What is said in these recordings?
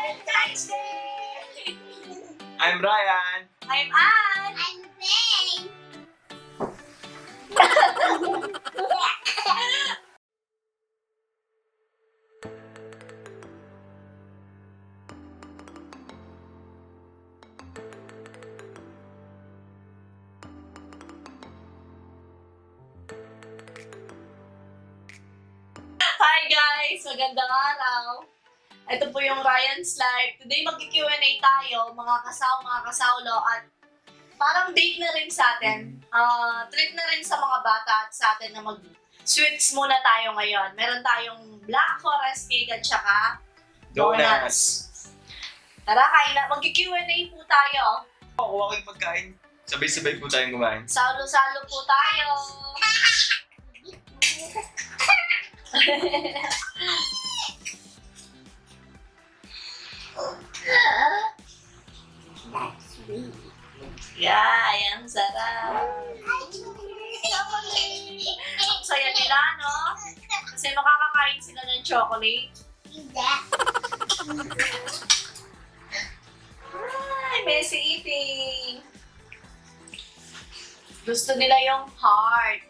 Valentine's Day! I'm Ryan. I'm Ann. I'm Faye. Hi guys! Magandang araw! Ito po yung Ryan's Life. Today mag-Q&A tayo, mga kasawlo, at parang date na rin sa atin. Treat na rin sa mga bata at sa atin na mag-sweets muna tayo ngayon. Meron tayong Black Forest Cake at saka donuts. Tara, kain na. Mag-Q&A po tayo. Kuha kayong pagkain. Sabay-sabay po tayong kumain. Salo-salo po tayo. That's sweet. Yeah, yan, sarap. Ang saya nila, no? Kasi makakakain sila ng chocolate. Hindi. Ay, messy eating. Gusto nila yung heart.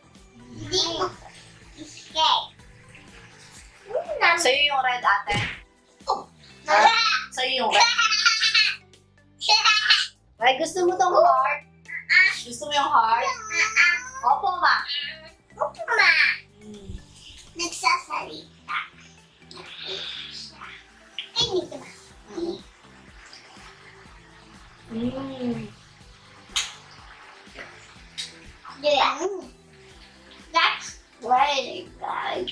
Hindi mo. Okay. Sa'yo yung red, ate. Sa'yo yung red. Ay, gusto mo tong heart? Gusto mo yung heart? Opo, ma. Opo, ma. Nagsasalita. Ay, dito, ma. That's very good.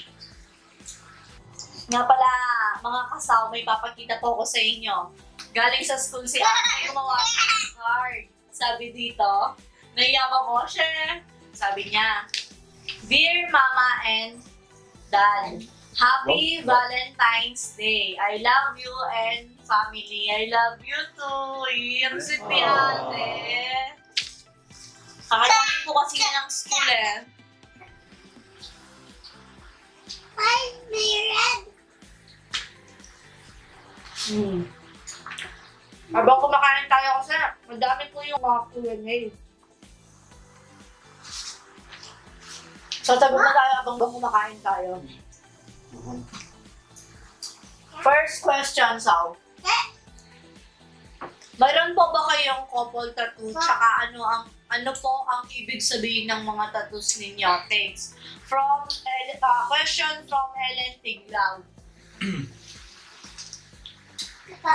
Nga pala, mga kasaw, may papakita po ko sa inyo. Galing sa school si ate, gumawa ng card. Sabi dito, naiyaman ko siya. Sabi niya, Dear Mama and Dad, Happy Valentine's Day. I love you and family. I love you too. Irusit ni ate. Kakagaling po kasi ng school eh. Why may red? Habang kumakain tayo kasi, madami po yung mga Q&A. So, sabi na tayo habang kumakain tayo. First question, Saw. Mayroon po ba kayong couple tattoo? Tsaka ano po ang ibig sabihin ng mga tattoos ninyo? Thanks. Question from Ellen Tiglaw.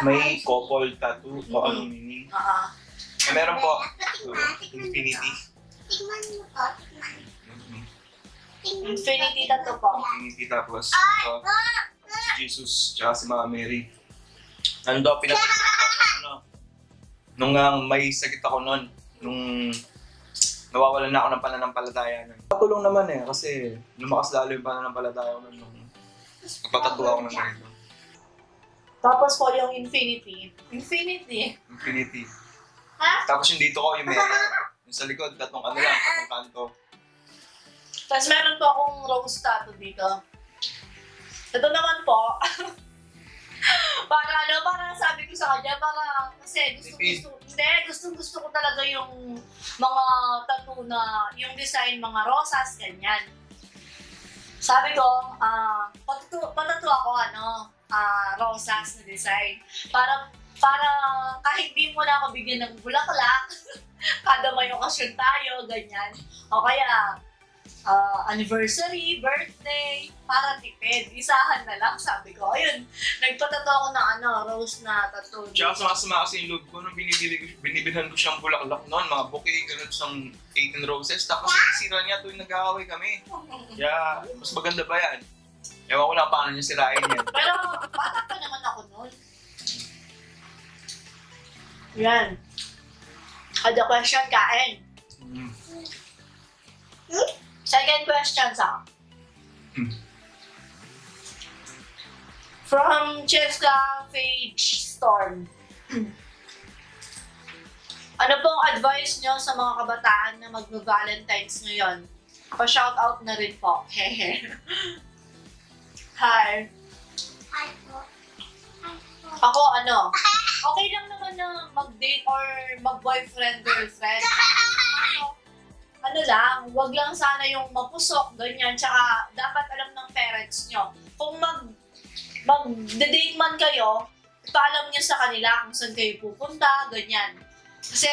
May couple tattoo o anong meaning. Meron po. Infinity. Tingnan mo to. Tingnan. Infinity tattoo po. Infinity tapos si Jesus tsaka si Mama Mary. Ano daw, nung may sakit ako noon, nung nawawalan na ako ng pananampalataya nun. Patulong naman eh, kasi lumakas lalo yung pananampalataya ko nun nung nagpatattoo ako ng ganito. Tapos po yung Infinity. Infinity. Infinity. Ha? Tapos yung dito ko, yung meron. Yung sa likod, tatlong kanto. Tapos meron po akong rose tattoo dito. Ito naman po. para sabi ko sa kanya, kasi gusto ko talaga yung mga tattoo na, yung design, mga rosas, ganyan. Sabi ko, patattoo ako, rosas na design. Para kahit di mo na ako bigyan ng bulaklak, kada may okasyon tayo, ganyan. O kaya, anniversary, birthday, para tipid. Isahan na lang, sabi ko. Ayun, nagpatato ako ng rose na tattoo. Tsaka sumasama kasi yung loob ko nung binibilhan ko siyang bulaklak noon, mga bouquet, ganun siyang 18 roses. Tapos sira niya tuwing nag-aaway kami. Kaya, mas maganda ba yan? Ewan ko lang paano niya sirain yan. Pero, bata pa naman ako noon. Yan. Ada question, kain. Second question, Sam. From Cheska Page Storm. Ano pong advice nyo sa mga kabataan na mag-Valentine's ngayon? Pa-shoutout na rin po. Hehe. Hi. Hi po. Hi po. Ako, okay lang naman na mag-date or mag-boyfriend, girlfriend. Ano lang, wag lang sana yung mapusok, ganyan. Tsaka, dapat alam ng parents nyo. Kung mag-date man kayo, paalam nyo sa kanila kung saan kayo pupunta, ganyan. Kasi,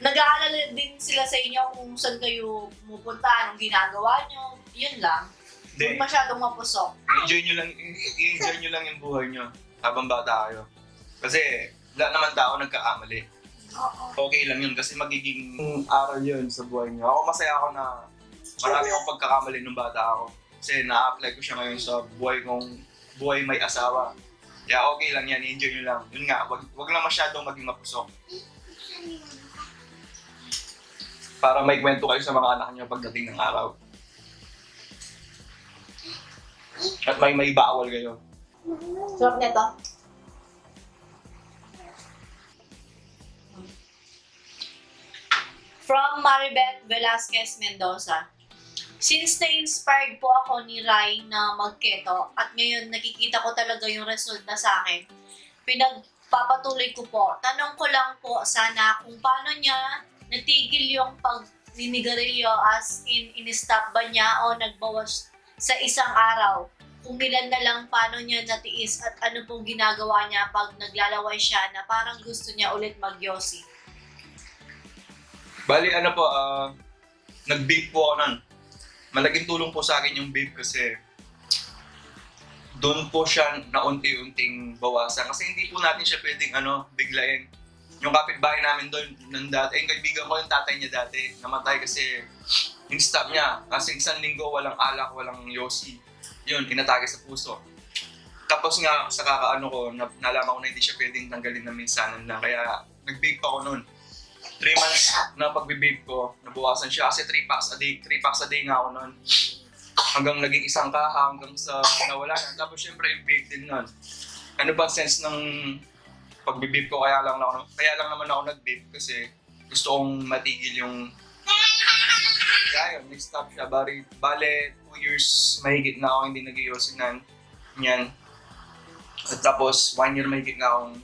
nag-aalala din sila sa inyo kung saan kayo pupunta, anong ginagawa nyo. Yun lang. Huwag masyadong mapusok. I-enjoy nyo lang yung buhay nyo habang bata kayo. Kasi, lahat naman tao nagkakamali. Okay lang yun kasi magiging aral yun sa buhay nyo. Ako masaya ako na marami akong pagkakamali nung bata ako. Kasi na-apply ko siya ngayon sa buhay may asawa. Kaya okay lang yan, enjoy nyo lang. Yun nga, wag lang masyadong maging mapusok. Para may kwento kayo sa mga anak nyo pagdating ng araw. At may bawal kayo. Sarap nito. From Maribeth Velasquez Mendoza. Since na-inspired po ako ni Rai na mag-keto at ngayon nakikita ko talaga yung result na sa akin, pinagpapatuloy ko po. Tanong ko lang po sana kung paano niya natigil yung pagninigarilyo as in-stop ba niya o nagbawas sa isang araw. Kung ilan na lang paano niya natiis at ano pong ginagawa niya pag naglalaway siya na parang gusto niya ulit mag-yosi. Bali, nag-vape po ako nun. Malaking tulong po sa akin yung vape kasi doon po siya na unti-unting bawasan. Kasi hindi po natin siya pwedeng biglain. Yung kapitbahay namin doon, yung kaibigan ko, yung tatay niya dati, namatay kasi in-stop niya. Kasi isang linggo, walang alak, walang yosi. Yun, inatake sa puso. Tapos nga, sa kakaano ko, nalaman ko na hindi siya pwedeng tanggalin na minsanan lang. Kaya nag-vape ako noon. 3 months na pag-vape ko, nabawasan siya kasi 3 packs a day nga ako noon. Hanggang naging isang kaha, hanggang sa nawala na. Tapos syempre yung vape din noon. Ano ba sense ng pag-vape ko? Kaya lang naman ako nag-vape kasi gusto kong matigil yung... Kaya yun, nag-stop siya. Bale, 2 years mahigit na ako hindi nag-iosinan. Yan. At tapos 1 year mahigit na akong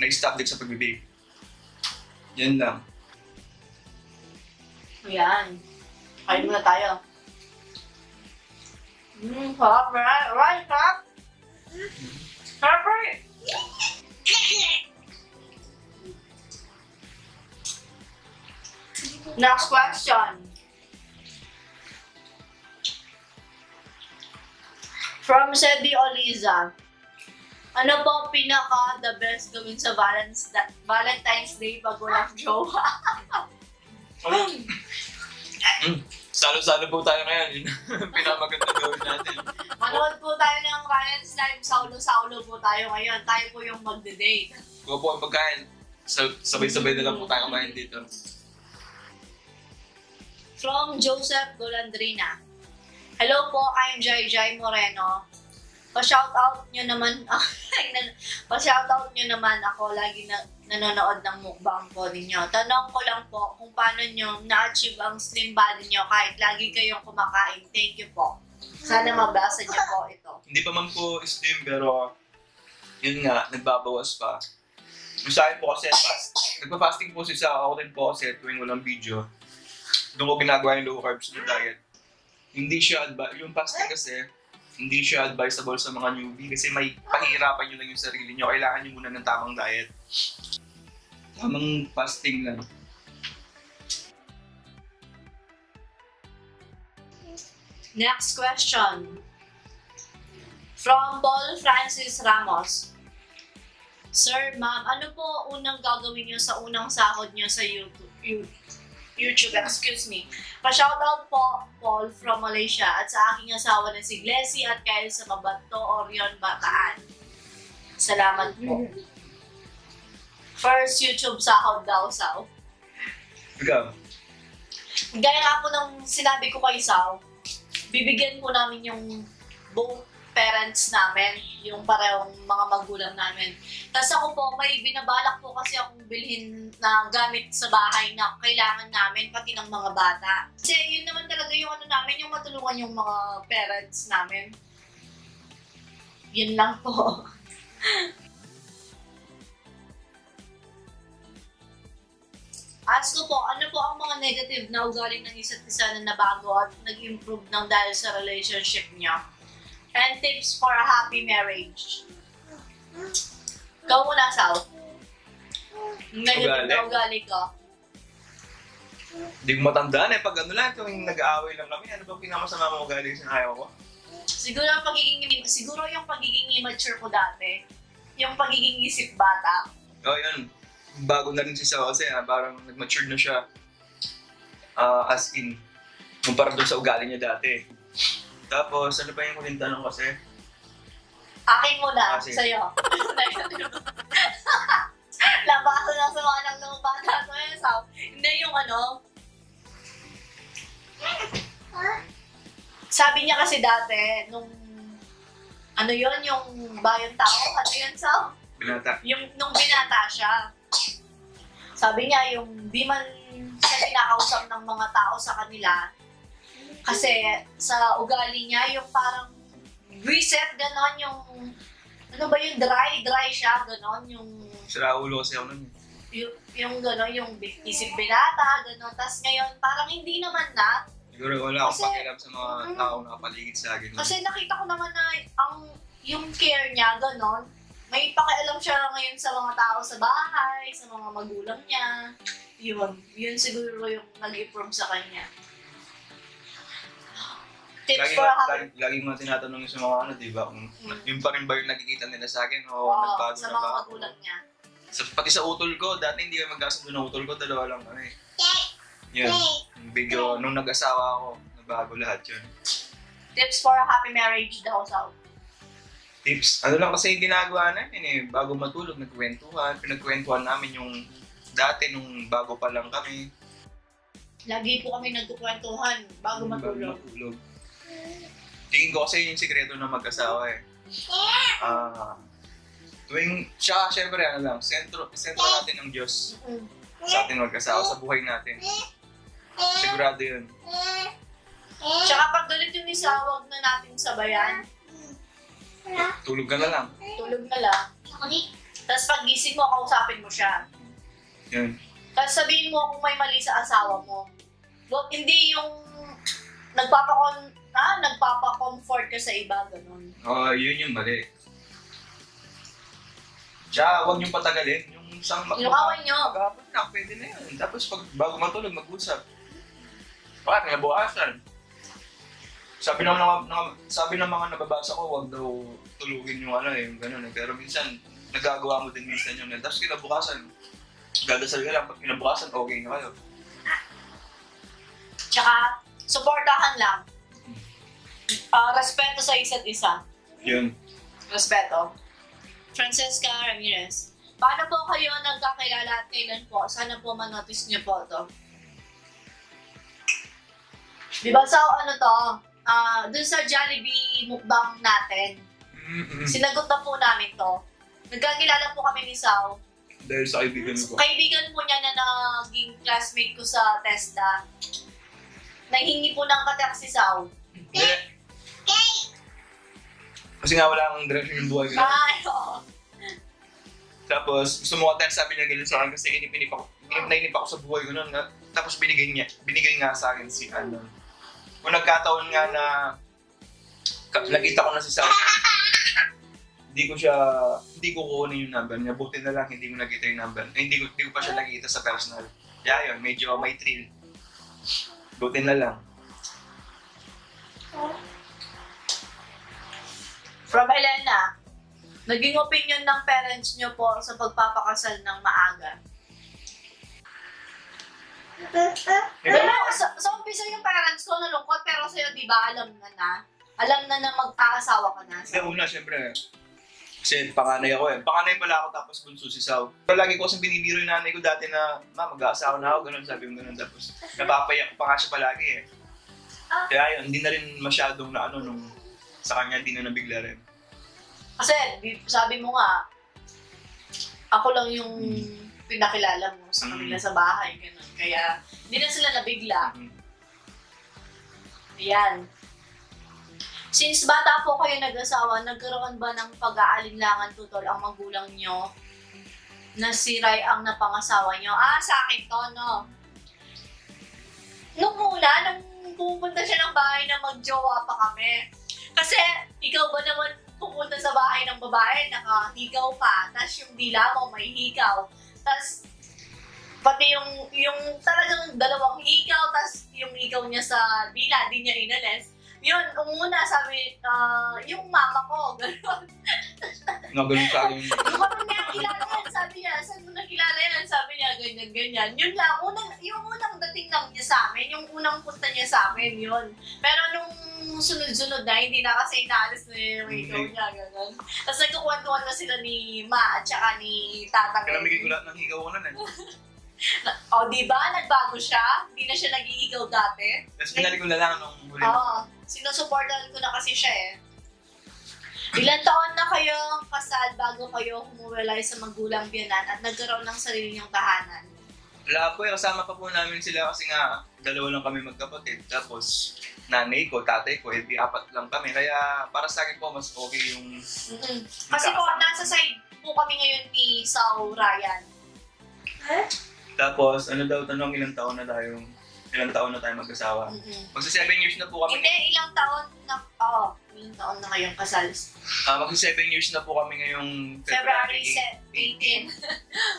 nag-stop din sa pag-vape. Yan lang. Ayan. Kain muna tayo. Sarap, right? Sarap? Sarap, right? Next question. From Sedi Oliza. Ano po the best gawin sa Valentine's Day pag walang jowa? Salo-salo po tayo ngayon. Pinamaganda gawin natin. Manood po tayo ng Ryan's Live. Saulo-saulo po tayo ngayon. Tayo po yung magde-date. Kuha po ang pagkain. Sabay-sabay na lang po tayo kumain dito. From Joseph Golandrina. Hello po, I'm Jai Moreno. Pa-shoutout nyo naman ako lagi nanonood ng mukbang po ninyo. Tanong ko lang po kung paano nyo na-achieve ang slim body nyo kahit lagi kayong kumakain. Thank you po. Sana mabasa nyo po ito. Hindi pa man po slim pero yun nga, nagbabawas pa. Yung sa akin po kasi nagpa-fasting po ako din po kasi tuwing walang video. Doon ko ginagawa yung low carbs na diet. Hindi siya yung fasting kasi hindi siya advisable sa mga newbie kasi may pahihirapan nyo lang yung sarili nyo. Kailangan nyo muna ng tamang diet. Tamang fasting lang. Next question. From Paul Francis Ramos. Sir, ma'am, ano po unang gagawin nyo sa unang sahod nyo sa YouTube? Pa-shoutout po, Paul from Malaysia at sa aking asawa na si Glessy at Kyle sa Mabato, Orion, Bataan. Salamat po. First YouTube sahod daw, Sao. Ikaw? Gaya nga po ng sinabi ko kay Sao, bibigyan po namin yung both parents namin, yung parehong mga magulang namin. Tapos ako po, may binabalak po kasi akong bilhin na gamit sa bahay na kailangan namin, pati ng mga bata. Kasi yun naman talaga yung namin, yung matulungan yung mga parents namin. Yun lang po. Ask ko po, ano po ang mga negative na ugali ng isa't isa na nabago at nag-improve ng dahil sa relationship niyo? And tips for a happy marriage. Ikaw muna, Sal. Negative na ugali ko. Hindi ko matandaan eh. Pag ano lang, yung nag-aaway lang kami, ano ba pinakamasama mo ugali sa ayaw ko? Siguro yung pagiging immature ko dati. Yung pagiging isip bata. Oh, yun. Bago na rin si Sao kasi parang nag-mature na siya. As in, kumpara doon sa ugali niya dati. Tapos, ano pa yung huling tanong kasi? Akin muna, Sige. sa'yo. Labasan lang sa mga nang bata ko yun, Sao. Hindi yung ano. Sabi niya kasi dati, nung ano yun, yung bayang tao, ano yun, Sao? Binata. Nung binata siya. Sabi niya, yung di man siya kinakausap ng mga tao sa kanila, kasi sa ugali niya, yung parang reset, ganon, yung, ano ba yung dry siya, ganon, yung, Sira ulo kasi ako nun. yung ganon, yung isip binata, ganon, tas ngayon, parang hindi naman na, Siguro wala akong Kasi- pakialam sa mga tao na kapaligid sa akin. kasi nakita ko naman na yung care niya, ganon, may pakialam siya ngayon sa mga tao sa bahay, sa mga magulang niya. Yun siguro yung nag-improve sa kanya. Tips for a happy... Lagi mo tinatanong sa mga ano, di ba? Kung yung pa rin ba yung nakikita nila sa akin o Oo, nagbago sa na mga ba? magulang niya. Pati sa utol ko, dati hindi kami magkasundo ng utol ko, dalawa lang kami. Yun, yung video, nung nag-asawa ako, nabago lahat yun. Tips for a happy marriage daw, Sao. Tips, ano lang kasi yung ginagawa namin eh, bago matulog, nagkwentuhan, pinagkwentuhan namin yung dati nung bago pa lang kami. Lagi po kami nagkukwentuhan bago matulog. Tingin ko kasi yung sikreto ng mag-asawa eh. Tuwing, siya, syempre ano lang, sentro natin ng Diyos Mm. sa ating mag-asawa, sa buhay natin. Sigurado yun. Tsaka pag galit yung isa, huwag na natin sabayan. Tulog ka na lang. Tulog na lang. Tapos pag gising mo, kausapin mo siya. Yun. Tapos sabihin mo kung may mali sa asawa mo. Hindi yung nagpapa-comfort ka sa iba, ganun. Yun yung mali. Tsaka, huwag niyong patagalin. Yung isang Yung away niyo. Mag-aapon na, pwede na yun. Tapos pag bago matulog, mag-usap. Bakit? Kinabukasan. Sabi ng mga nababasa ko, huwag daw tulugin yung ano eh, yung gano'n eh. Pero minsan, nagagawa mo din minsan yun. Tapos kinabukasan, dadasal ka lang. Pag kinabukasan, okay na kayo. Tsaka, supportahan lang. Respeto sa isa't isa. Yun. Respeto. Francesca Ramirez. Paano po kayo nagkakilala at kailan po? Sana po manotice niyo po to. Di ba sa ano to? Dun sa Jollibee mukbang natin, sinagot na po namin to. Nagkakilala po kami ni Sao. Dahil sa kaibigan ko. Kaibigan po niya na naging classmate ko sa TESDA. Nanghingi po ng katek si Sao. Hindi. Kasi nga wala akong direction yung buhay ko. Oo. Tapos gusto mo ka sabi niya ganun sa akin kasi inip ako sa buhay ko noon. Tapos binigay nga sa akin si ano. Kung nagkataon nga na nakita ko na si Sam, hindi ko kukunin yung number niya. Buti na lang hindi ko nakita yung number. Hindi ko pa siya nakita sa personal. Kaya yun, medyo may thrill. Buti na lang. From Elena, naging opinion ng parents niyo po sa pagpapakasal ng maaga. Pero sa umpisa yung parents ko nalungkot, pero sa'yo, di ba, alam na mag-aasawa ka na. Kasi una, syempre, kasi panganay ako eh. Panganay pala ako tapos bunso si Sao. Pero lagi ko kasi binibiro yung nanay ko dati na, ma, mag-aasawa na ako, ganun, sabi ko ganun. Tapos napapayak pa nga siya palagi eh. Kaya yun, hindi na rin masyadong na ano nung sa kanya, hindi na nabigla rin. Kasi, sabi mo nga, ako lang yung pinakilala mo sa kanila sa bahay, ganun. Kaya, hindi na sila nabigla. Ayan. Since bata po kayo nag-asawa, nagkaroon ba ng pag-aalinlangan tutol ang magulang nyo na si Rai ang napangasawa nyo? Sa akin to, no? Nung una, nung pupunta siya ng bahay na magjowa pa kami. Kasi, ikaw ba naman pupunta sa bahay ng babae, nakahigaw pa, tas yung dila mo may higaw, tas pati yung talagang dalawang higaw, tas yung higaw niya sa dila, di niya inalis. Yun, umuna sabi, yung mama ko, gano'n. Nagaling sa akin. Yung kami niya kilala yan, sabi niya, saan mo nakilala yan? Sabi niya, ganyan. Yun lang, yung unang dating lang niya sa amin, yung unang punta niya sa amin, yun. Pero nung sunod-sunod na, hindi na kasi inaalis na yung higaw niya, gano'n. Tapos nagkukwentuhan na sila ni Ma at saka ni Tatang. Kinamigay ko lahat ng higaw ko nun eh. O, di ba? Nagbago siya. Hindi na siya nag-iigaw dati. Tapos pinali ko na lang nung huli. Oo. Sinusuportahan ko na kasi siya eh. Ilan taon na kayo kasal bago kayo humuwalay sa magulang biyanan at nagkaroon ng sarili niyong tahanan? Wala po eh, kasama pa po namin sila kasi nga dalawa lang kami magkapatid. Tapos nanay ko, tatay ko, hindi apat lang kami. Kaya para sa akin po, mas okay yung... Kasi po, nasa side po kami ngayon ni Sao Ryan. Tapos, ano daw, tanong ilang taon na tayo mag-asawa. Magsa 7 years na po kami. Hindi, ilang taon na kayong kasal? Magsa 7 years na po kami ngayong February 18.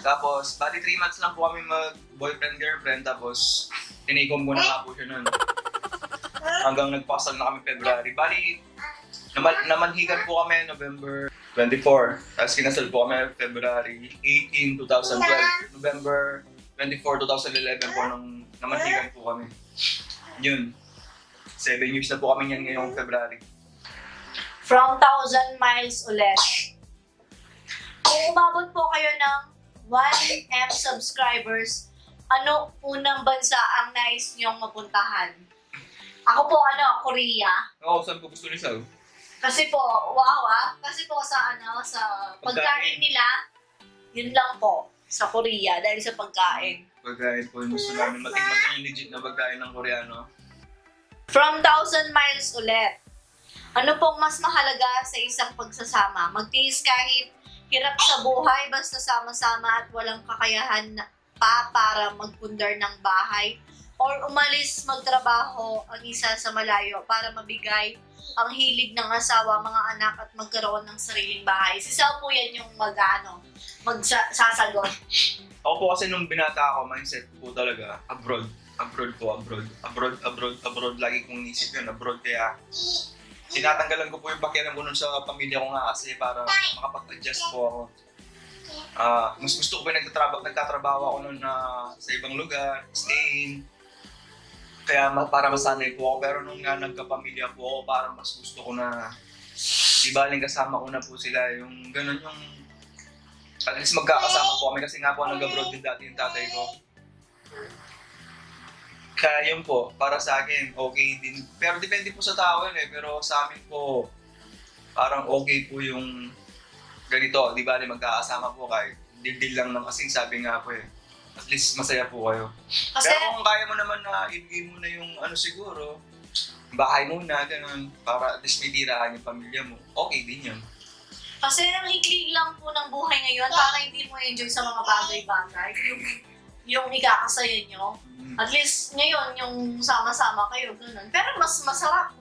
Tapos, bali 3 months lang po kami mag-boyfriend-girlfriend. Tapos, tinikom ko na nga po siya nun. Hanggang nagpasal na kami February. Bali, namanhigan po kami November 24. Tapos kinasal po kami February 18, 2012. November 24, 2011 po nung namanhigan po kami. Yun. 7 years na po kami yan ngayong February. From 1,000 miles ulit. Kung umabot po kayo ng 1M subscribers, ano unang bansa ang nais niyong mapuntahan? Ako po, Korea. Oo, saan po gusto ni Sal? Kasi po, kasi po sa pagkain nila, yun lang po, sa Korea, dahil sa pagkain. Pagkain po, gusto namin matikman yung legit na pagkain ng Koreano. From 1,000 miles ulit, ano pong mas mahalaga sa isang pagsasama? Magtiis kahit hirap sa buhay, basta sama-sama at walang kakayahan pa para magpundar ng bahay? Or umalis magtrabaho ang isa sa malayo para mabigay ang hilig ng asawa, mga anak at magkaroon ng sariling bahay? Si Sao po yan yung magsasagot. Ako po kasi nung binata ako, mindset po talaga, abroad. Lagi kong nisip yun, abroad. Kaya tinatanggalan ko po yung pakialam ko nun sa pamilya ko nga kasi para makapag-adjust po ako. Mas gusto ko pa nagtatrabaho ako nun sa ibang lugar, staying. Kaya para masanay po ako. Pero nung nagkapamilya po ako, parang mas gusto ko na di baling kasama ko na po sila. Yung ganun yung at least magkakasama po kami kasi nga po nag-abroad din dati yung tatay ko. Kaya yun po, para sa akin, okay din. Pero depende po sa tao yun eh. Pero sa amin po, parang okay po yung ganito. Di baling magkakasama po kahit dil-dil lang ng kasing sabi nga po eh. At least masaya po kayo. Kasi, pero kung kaya mo naman na ibigay mo na yung siguro, bahay muna, ganun, para at least may tirahan yung pamilya mo, okay din yun. Kasi ang higlig lang po ng buhay ngayon, para hindi mo enjoy sa mga bagay-bagay, yung ikakasaya nyo. At least ngayon, yung sama-sama kayo, ganun. Pero mas masarap.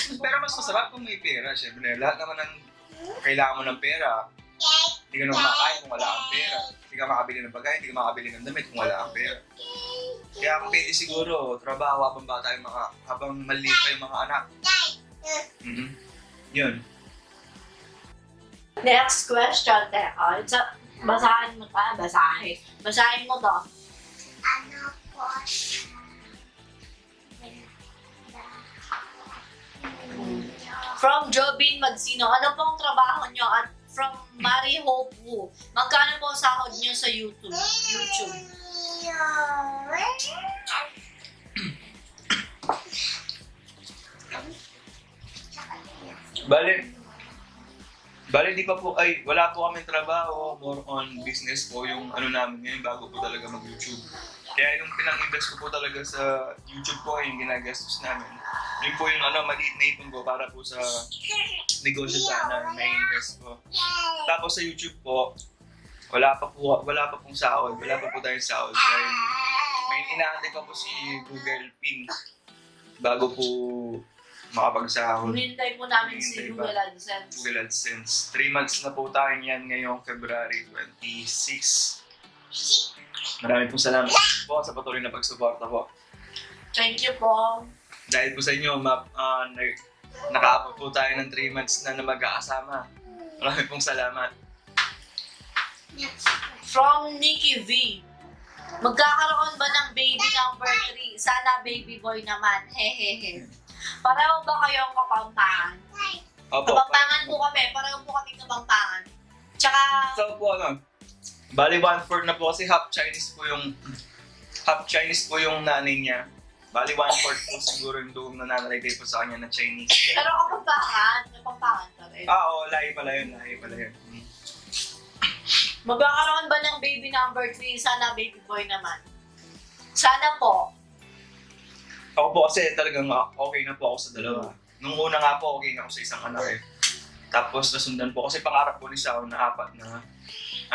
Pero mas masarap kung may pera, syempre. Lahat naman ng kailangan mo ng pera. Hindi ka naman makakain kung wala kang pera. Hindi ka makabili ng pagkain, hindi ka makabili ng damit kung wala kang pera. Kaya kung pwede siguro, trabaho habang bata yung habang maliit pa yung mga anak. Yun. Next question, teka. Basahin mo to. Basahin mo to. Ano po From Jobin Magsino, ano pong trabaho nyo? At from Mary Hope Wu, magkano po sahod nyo sa YouTube? Bale, di pa po, wala po kami trabaho, more on business po yung namin ngayon bago po talaga mag-YouTube. Kaya yung pinang-invest ko po talaga sa YouTube po yung ginagastos namin. Yun po yung maliit na ipon ko para po sa negosyo sana na invest ko. Tapos sa YouTube po, wala pa pong sahod. Wala pa po tayong sahod. Dahil may inaantay pa po si Google Pin bago po makapagsahod. Hinintay po namin si Google AdSense. Google AdSense. 3 months na po tayo yan ngayong February 26. Maraming pong salamat po sa patuloy na pagsuporta po. Thank you po. Dahil po sa inyo, nakaabot po tayo ng 3 months na magkakasama. Maraming pong salamat. From Nikki V. Magkakaroon ba ng baby number 3? Sana baby boy naman. Hehehe. Pareho ba kayong kapampangan? Opo. Kapampangan po kami. Pareho po kami kapampangan. Tsaka... So po bali 1/4 na po kasi half Chinese po yung nanay niya. Bali 1/4 po siguro yung doon na nanalagay po sa kanya na Chinese. Pero kapampangan pa rin. Oo, lahi pala yun. Magkakaroon ba ng baby number 3? Sana baby boy naman. Sana po. Ako po kasi talagang okay na po ako sa dalawa. Nung una nga po, okay na ako sa isang anak eh. Tapos nasundan po kasi pangarap po ni Sao na 4 na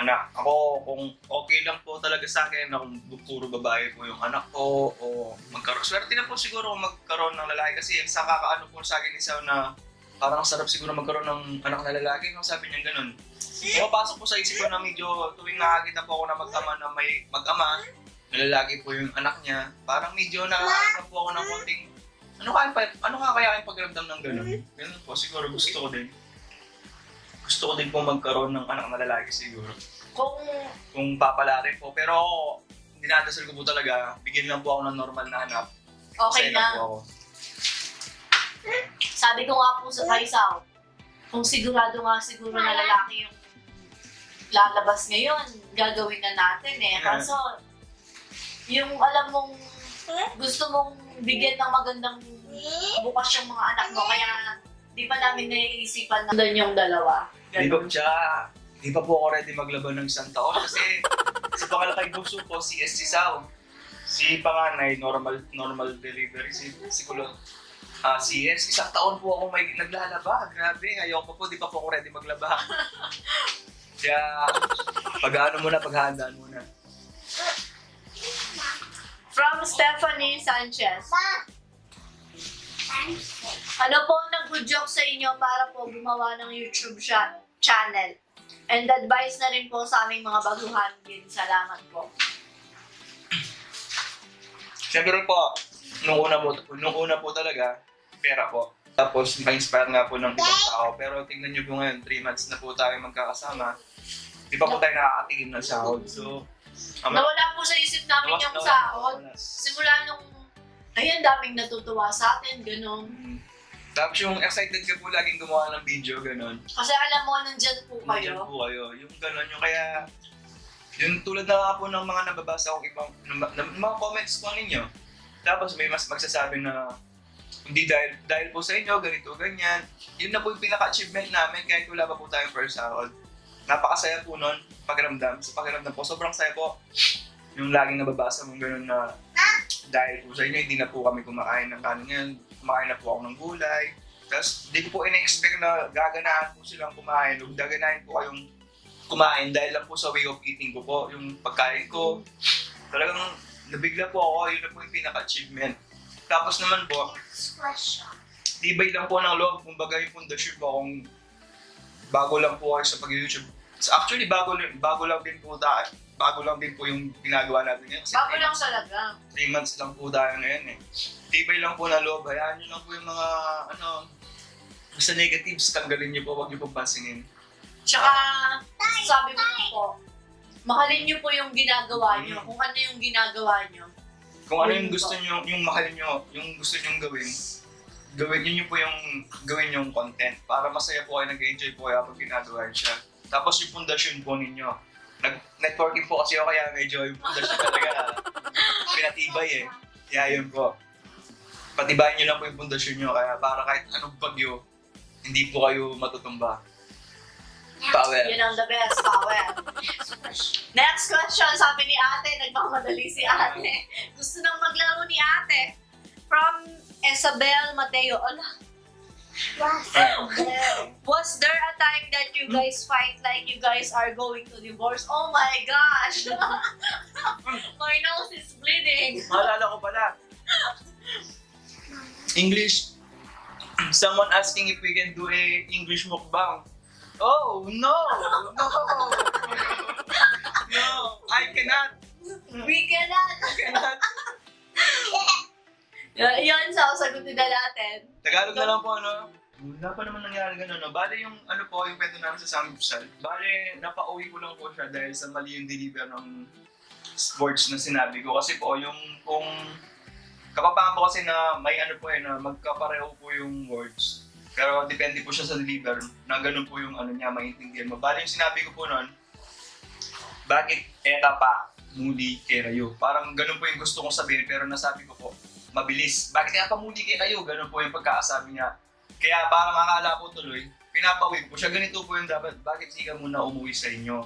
anak. Ako, kung okay lang po talaga sa akin na kung puro babae po yung anak ko o magkaroon. Swerte na po siguro kung magkaroon ng lalaki kasi sa kakaano po sa akin ni Sao na parang sarap siguro magkaroon ng anak na lalaki. Nung sabi niya ganun. Pumapasok po sa isip ko na medyo tuwing nakakita po ako na mag-ama na may mag-ama, na lalaki po yung anak niya, parang medyo nakakita po ako ng konting, ano kaya yung pagramdam ng gano'n? Ganun po, siguro gusto ko din. Gusto ko din po magkaroon ng anak na lalaki siguro. Kung papalarin po, pero dinadasal ko po talaga, bigyan lang po ako ng normal na anak. Okay na. Po ako. Sabi ko nga po sa Kaisaw, kung siguro na lalaki yung lalabas ngayon, gagawin na natin eh. Kaso, yung alam mong gusto mong bigyan ng magandang bukas yung mga anak mo, kaya di pa namin naiisipan na doon yung dalawa. Di pa po ako ready maglaban ng isang taon kasi sa pangalakay gusto po, CS si Sao. Si panganay, normal delivery, si Kulot. CS, isang taon po ako may naglalaba. Grabe, ayaw pa po, di pa po ako ready maglaba. Kaya, paghahandaan muna. From Stephanie Sanchez. Ano po nag-joke sa inyo para po gumawa ng YouTube channel? And advice na rin po sa aming mga baguhan din. Salamat po. Siyempre po, nung una po talaga, pera po. Tapos, ma-inspire nga po ng ibang tao. Pero tingnan nyo po ngayon, 3 months na po tayo magkakasama. Di pa po tayo nakakatingin ng sahod. So, nawala po sa isip namin yung sahod. Simula nung, ayun, daming natutuwa sa atin, gano'n. Tapos yung excited ka po laging gumawa ng video, gano'n. Kasi alam mo, nandyan po kayo. Nandyan po kayo. Yung gano'n, yung kaya, yung tulad na nga po ng mga nababasa kong ibang, mga comments po ninyo. Tapos may mas magsasabi na, hindi dahil po sa inyo, ganito, ganyan. Yun na po yung pinaka-achievement namin kahit wala pa po tayong first sahod. Napakasaya po nun, sa pakiramdam po, sobrang saya po. Yung laging nababasa mong gano'n na dahil po sa inyo, hindi na po kami kumakain ng kanin, kumakain na po ako ng gulay. Tapos, hindi ko po in-expect na gaganahan po silang kumain o gaganahin po kayong kumain dahil lang po sa way of eating ko po, yung pagkain ko. Talagang nabigla po ako, yun na po yung pinaka-achievement. Tapos naman po, tibay lang po ng loob, kumbaga yung pundasyon po kung bago lang po kayo sa pag-YouTube. Actually, bago lang din po yung ginagawa natin ngayon. Bago lang talaga. 3 months lang po tayo ngayon eh. Tibay lang po ng loob, hayaan nyo lang po yung mga, basta negatives, tanggalin nyo po, huwag nyo po pansinin. Tsaka, sabi mo po, mahalin nyo po yung ginagawa nyo. Kung ano yung ginagawa nyo. Kung ano yung gusto nyo, yung mahal nyo, yung gusto nyo gawin nyo po yung gawin yung content para masaya po kayo, nag-enjoy po kayo kapag ginagawa siya. Tapos yung pundasyon po ninyo. Nag-networking po kasi ako kaya medyo yung pundasyon talaga pinatibay eh. Kaya yun po. Patibayin nyo lang po yung pundasyon nyo kaya para kahit anong bagyo, hindi po kayo matutumba. Power. Yun ang the best, power. Next question, sabi ni ate, nagmamadali si ate. Gusto nang maglaro ni ate. From Isabel Mateo. Ala, was there a time that you guys fight like you guys are going to divorce? Oh my gosh! My nose is bleeding. Maalala ko pala. English. Someone asking if we can do a English mukbang. Oh, no! No! No! I cannot! We cannot. I cannot! Yan, sasagutin na natin. Tagalog na lang po, ano? Wala pa naman nangyari ganun, no? Bale yung, ano po, yung kwento namin sa Samgyeopsal. Bale, napauwi ko lang po siya dahil sa mali yung deliver ng words na sinabi ko. Kasi po, yung, kung kapapangan po kasi na may ano po na magkapareho po yung words. Pero depende po siya sa deliver na ganun po yung ano niya, maintindihan mo. Bale, yung sinabi ko po nun, bakit era pa muli kayo? Parang ganun po yung gusto kong sabihin, pero nasabi ko po, mabilis. Bakit nga pamuli kayo? Ganun po yung pagkakasabi niya. Kaya parang akala ko tuloy, pinapauwi ko siya. Ganito po yung dapat, bakit di ka muna umuwi sa inyo?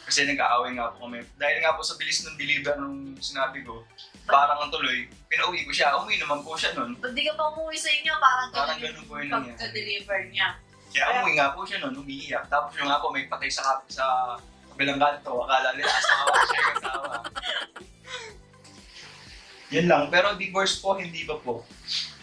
Kasi nag-aaway nga po kami. Dahil nga po sa bilis ng deliver nung sinabi ko, parang ang tuloy, pinauwi ko siya. Umuwi naman po siya nun. Ba't di ka pa umuwi sa inyo? Parang ganun po yung nangyari. Pagka-deliver niya. Kaya umuwi nga po siya nun, umiiyak. Tapos yung nga po may patay sa kabilang kanto. Akala nila asawa siya yung asawa. Yan lang. Pero divorce po, hindi pa po.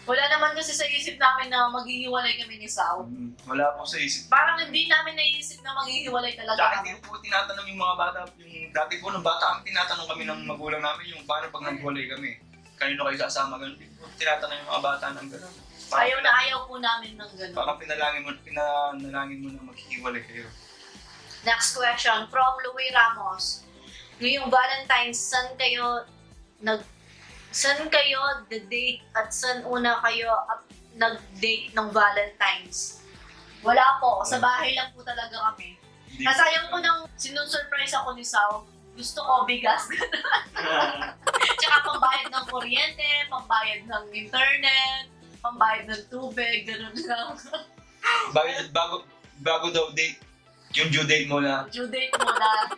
Wala naman kasi sa isip namin na maghihiwalay kami ni Sao. Wala po sa isip. Parang hindi namin naisip na maghihiwalay talaga Tsaka kami. hindi po tinatanong yung mga bata. Yung dati po nung bata kami, tinatanong kami ng magulang namin yung paano pag naghiwalay kami. Kanino kayo sasama ganun. Hindi po tinatanong yung mga bata ng ganun. Ayaw na ayaw po namin ng gano'n. Parang pinalangin mo na maghihiwalay kayo. Next question from Louie Ramos. Ngayong Valentine's, saan kayo the-date at saan una kayo nag-date ng Valentine's? Wala po. Sa bahay lang po talaga kami. Nasayang ko nang sinusurprise ako ni Sao. Gusto ko bigas. Tsaka pambayad ng kuryente, pambayad ng internet, pambayad ng tubig, gano'n lang. Bago daw date, yung due date mo na. Due date mo na.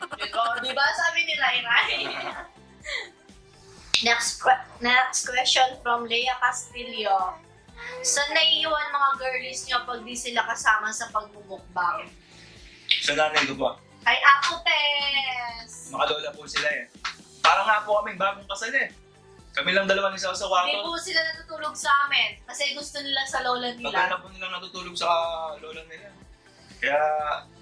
Diba sabi ni Rai Rai? Next question from Leia Castillo. Saan naiiwan mga girlies niyo pag di sila kasama sa pagmumukbang? Sa nanay ko po. Ay, ako, Tess! Makalola po sila eh. Parang nga po kaming bagong kasal eh. Kami lang dalawa ni Sao sa Hindi kwarto. po sila natutulog sa amin kasi gusto nila sa lola Tagal nila. na po nilang natutulog sa lola nila. Kaya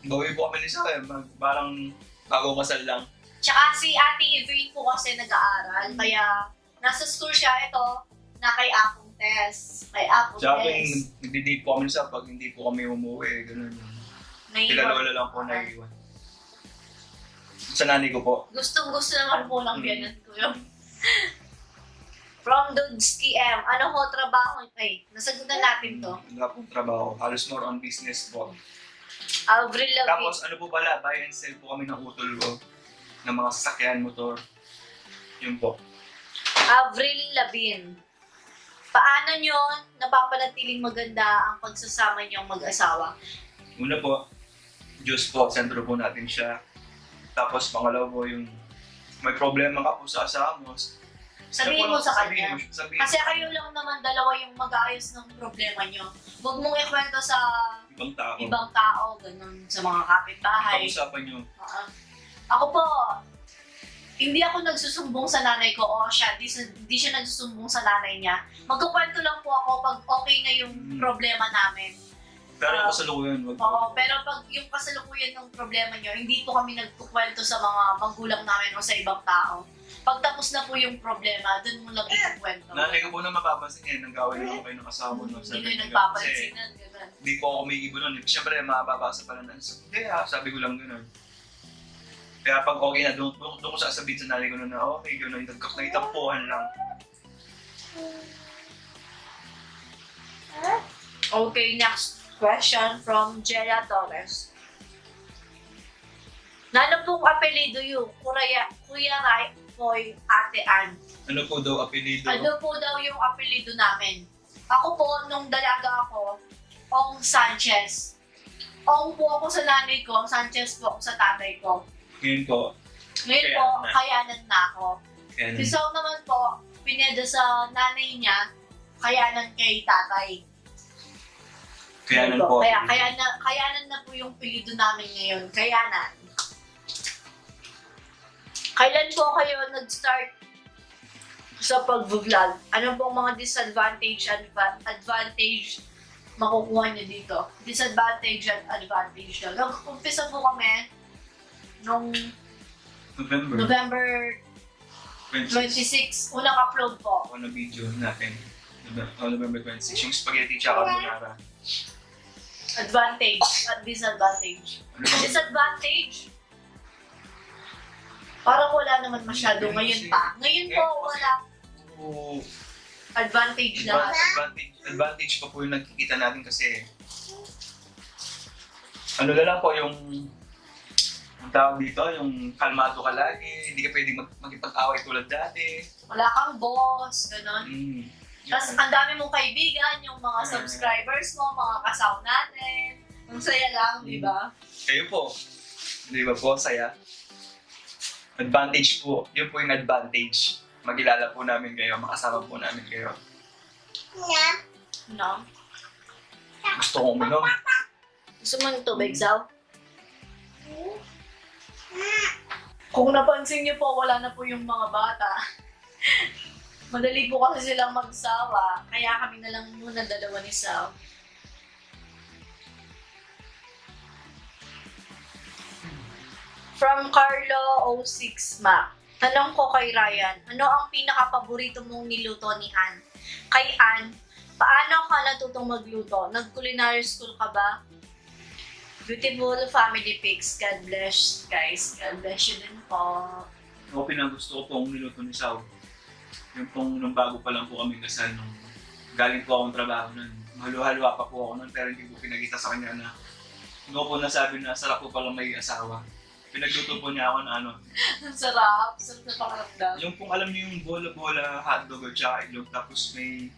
bawi po kami ni Sao eh. Parang bagong kasal lang. Tsaka si Ate Evelyn po kasi nag-aaral. Kaya nasa school siya ito na kay Apong Tess. Kay Apong Tsaka Tess. nagdi-date po kami ni Sao pag hindi po kami umuwi. Ganun yun. Sila lola lang po naiiwan. Sa nanay ko po. Gustong-gusto naman po ng ganun ko yun. From Dudski M. Ano ho trabaho? Ay, nasagutan natin to. Wala pong trabaho. Halos more on business po. Avril Lavigne. Tapos ano po pala, buy and sell po kami ng utol ko. Ng mga sasakyan, motor. Yun po. Avril Lavigne. Paano nyo napapanatiling maganda ang pagsasama niyong mag-asawa? Una po, Diyos po, sentro po natin siya. Tapos pangalawa po yung may problema ka po sa asawa mo. Sabihin mo sa kanya. Sabihin Kasi kayo lang naman dalawa yung mag-aayos ng problema nyo. Huwag mong ikwento sa ibang tao. Ganun, sa mga kapitbahay. Pag-usapan nyo. Ako po, hindi ako nagsusumbong sa nanay ko o siya, di siya nagsusumbong sa nanay niya. Magkukwento lang po ako pag okay na yung problema namin. Pero yung kasalukuyan, Oo, pero pag yung kasalukuyan ng problema nyo, hindi po kami nagkukwento sa mga magulang namin o sa ibang tao. Pag tapos na po yung problema, dun mo lang ikukwento. Nanay ko po na mapapansin yan, nag-away lang kayo ng asawa mo. Hindi ko yung nagpapansin na, gano'n. Hindi po ako may ibon nun. Siyempre, mababasa pala na. Hindi sabi ko lang gano'n. Kaya pag okay na, doon ko sasabihin sa nanay ko na okay, gano'n, nagtampuhan lang. Okay, next question from Jella Torres. Ano pong apelido yung Kuya Rai Poy Ate Ann? Ano po daw apelido? Ano po daw yung apelido namin? Ako po, nung dalaga ako, Ong Sanchez. Ong po ako sa nanay ko, Sanchez po ako sa tatay ko. Ngayon po, Ngayon po, kayanan na ako. Kaya Si Sao naman po, pineda sa nanay niya, kayanan kay tatay. Kayanan po. Kayanan na po yung pilido namin ngayon. Kayanan. Kailan po kayo nag-start sa pag-vlog? Ano pong mga disadvantage at advantage makukuha niyo dito? Disadvantage at advantage na. Nag-umpisa po kami nung November 26. Unang upload po. Ano video natin? November 26. Yung spaghetti tsaka carbonara. Advantage at disadvantage. Ano ba? Disadvantage? Parang wala naman masyado ngayon pa. Ngayon po, wala. Advantage na. Advantage pa po yung nagkikita natin kasi ano na lang po yung ang tawag dito, yung kalmado ka lagi, hindi ka pwedeng magipag-away tulad dati. Wala kang boss, gano'n. Tapos ang dami mong kaibigan, yung mga subscribers mo, mga kasama natin. Ang saya lang, di ba? Kayo po, di ba po, saya? Advantage po, yun po yung advantage. Magilala po namin kayo, makasama po namin kayo. No? Gusto kong uminom. Gusto mo ng tubig, Sal? Kung napansin niyo po, wala na po yung mga bata. Madali po kasi silang magsawa, kaya kami na lang muna dalawa ni Sal. From Carlo 06 Mac. Tanong ko kay Ryan, ano ang pinaka-paborito mong niluto ni Ann? Kay Ann, paano ka natutong magluto? Nag-culinary school ka ba? Beautiful family pics. God bless, guys. God bless you din po. Ako pinagusto ko pong niluto ni Sao. Yung pong nung bago pa lang po kami kasal, nung galing po akong trabaho nun. Maluhalwa pa po ako nun, pero hindi ko pinagita sa kanya na hindi ko po nasabi na sarap po palang may asawa. Pinagluto po niya ako na ano. Ang sarap. Sarap na pangarapdam. Yung pong alam niyo yung bola-bola, hotdog at saka itlog, tapos may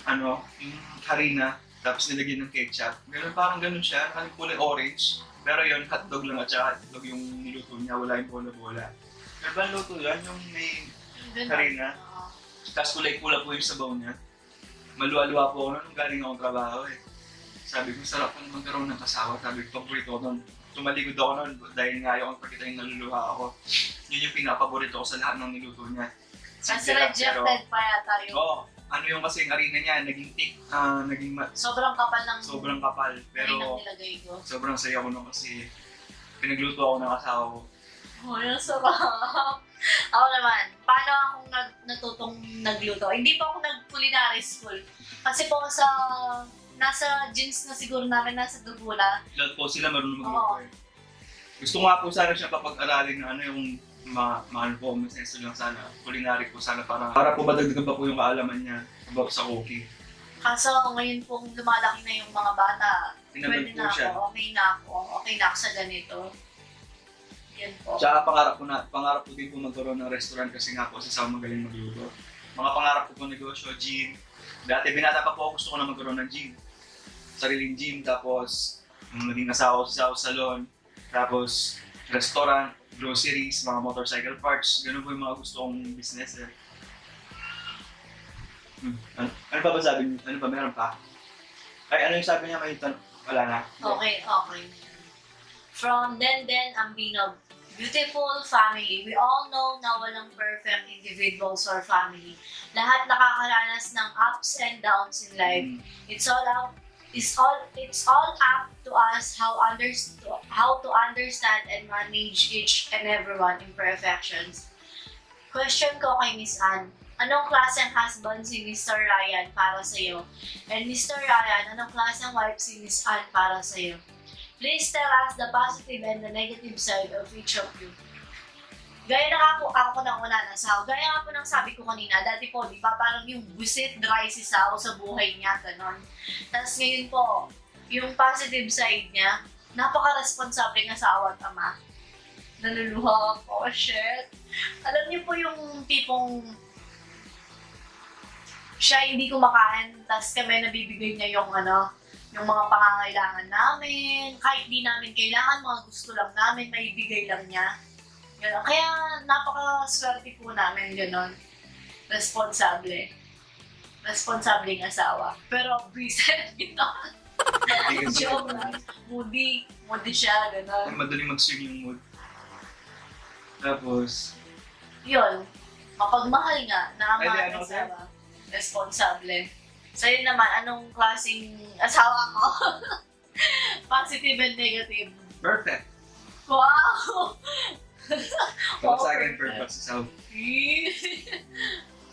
ano, yung harina, tapos nilagyan ng ketchup. Ganun, parang ganun siya, kulay orange. Pero yun, hotdog lang at saka itlog yung niluto niya, wala yung bola-bola. Pero ba luto yan? Yung may harina. Tapos kulay-pula po yung sabaw niya. Maluwa-luwa po ako nung galing akong trabaho eh. Sabi ko, sarap kong magkaroon ng kasawa. Sabi ko, paborito ko nun. Tumaligod ako nun dahil nga yung pagkita yung naluluha ako. Yun yung pinapaborito ko sa lahat ng niluto niya. Kasi rejected pa yata yun. Oo. Ano yung kasi yung harina niya, naging thick, naging Sobrang kapal ng sobrang kapal. Pero nilagay ko. sobrang saya ko nun kasi pinagluto ako ng asawa ko. Oh, yung sarap. Ako naman, paano akong natutong nagluto? Hindi pa ako nag-culinary school. Kasi po nasa genes na siguro namin, nasa dugo na. Lahat po sila marunong magluto eh. Gusto nga po sana siya kapag-aralin na ano yung mahal po, business lang sana. Culinary po sana para po madagdagan pa po yung kaalaman niya about sa cooking. Kaso ngayon pong lumalaki na yung mga bata, Tinamad pwede po na siya. ako, okay na ako sa ganito. Yan po. Tsaka pangarap ko din po magkaroon ng restaurant kasi nga po si Sam magaling magluto. Mga pangarap ko po negosyo, gym. Dati binata pa po ako, gusto ko na magkaroon ng gym. Sariling gym, tapos nung naging asawa ko sa salon, tapos restaurant, groceries, mga motorcycle parts. Ganun po yung mga gusto kong business eh. Ano pa ba sabi niyo? Ano pa? Meron pa? Ay, ano yung sabi niya? May tanong? Wala na. Okay. From Denden Ambino, beautiful family. We all know na walang perfect individuals or family. Lahat nakakaranas ng ups and downs in life. It's all up to us how to understand and manage each and everyone imperfections. Question ko kay Miss Ann, anong klaseng husband si Mr. Ryan para sa iyo? And Mr. Ryan, anong klaseng wife si Miss Ann para sa iyo? Please tell us the positive and the negative side of each of you. Gaya na nga po ako ng una na Sao. Gaya nga po ng sabi ko kanina, dati po, di ba, parang yung busit dry si Sao sa buhay niya, ganon. Tapos ngayon po, yung positive side niya, napaka-responsable ng asawa at ama. Naluluha ako, shit. Alam niyo po yung tipong siya hindi kumakain, tapos kami nabibigay niya yung yung mga pangangailangan namin, kahit di namin kailangan, mga gusto lang namin, maibigay lang niya. Gano'n. Kaya napaka-swerte po namin, gano'n. Responsable. Responsabling asawa. Pero recent, you know. Hindi kasi Joke lang. Moody siya, gano'n. madaling mag-swing yung mood. Tapos, Yun, mapagmahal nga, na ama Ay, di, at ano kasi? asawa. Responsable. Sa'yo naman, anong klaseng asawa ko? Positive and negative. perfect. Wow! Para sa akin, perfect si Sao.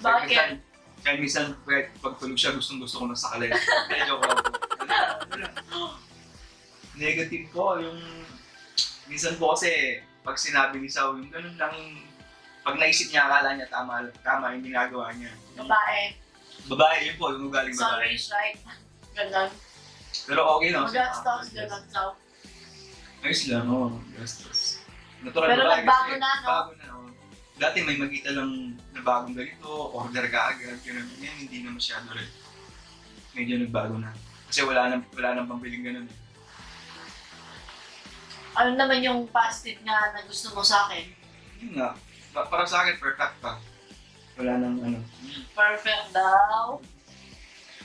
Bakit? Kaya minsan, pag tulog siya, gustong-gusto ko na sa kalay. Kaya joke lang po. Negative po, yung... Minsan po kasi, pag sinabi ni Sao, yung ganun lang, pag naisip niya, akala niya tama yung ginagawa niya. Babae. Babae, yun po, yung ugaling It's babae. always right. Ganon. Pero okay lang. Magastos, ganon so. Ayos lang, oo. Gastos. Natural Pero babae nagbago kasi, na, no? Bago na, oo. Dati may magkita lang na bagong ganito, order ka agad, gano'n. Ngayon hindi na masyado rin. Medyo nagbago na. Kasi wala nang pambiling gano'n. Ano naman yung positive nga na gusto mo sa akin? Yun nga, para sa akin, perfect pa. Wala nang ano. Perfect daw.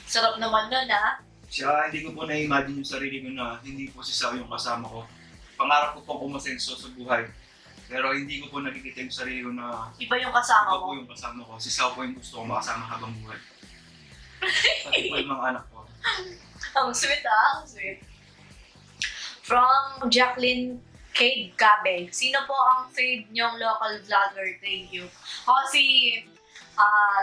Sarap naman nun, ha? Siya, hindi ko po na-imagine yung sarili ko na hindi po si Sao yung kasama ko. Pangarap ko pong umasenso sa buhay. Pero hindi ko po nakikita yung sarili ko na Iba yung kasama iba po mo. yung kasama ko. Si Sao po yung gusto ko makasama habang buhay. Pati po yung mga anak ko. Ang sweet, ha? Ang sweet. From Jacqueline Cade Cabe. Sino po ang fave niyong local vlogger? Thank you. Ako si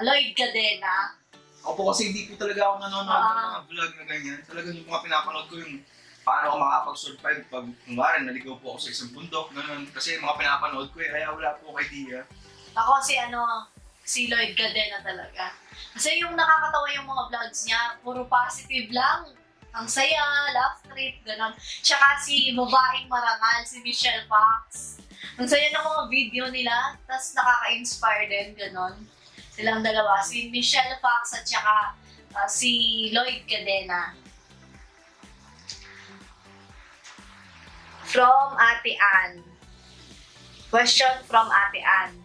Lloyd Cadena. Ako po kasi hindi po talaga ako nanonood ng mga vlog na ganyan. Talagang yung mga pinapanood ko yung paano ako makapag-survive pag kunwari naligaw po ako sa isang bundok, ganun. Kasi yung mga pinapanood ko kaya wala po akong idea. Ako si Lloyd Cadena talaga. Kasi yung nakakatawa yung mga vlogs niya, puro positive lang. Ang saya, laugh trip, gano'n. Tsaka si babaeng marangal, si Michelle Fox. Ang saya ng mga video nila, tapos nakaka-inspire din, gano'n. Silang dalawa, si Michelle Fox at tsaka si Lloyd Cadena. From Ate Ann. Question from Ate Ann.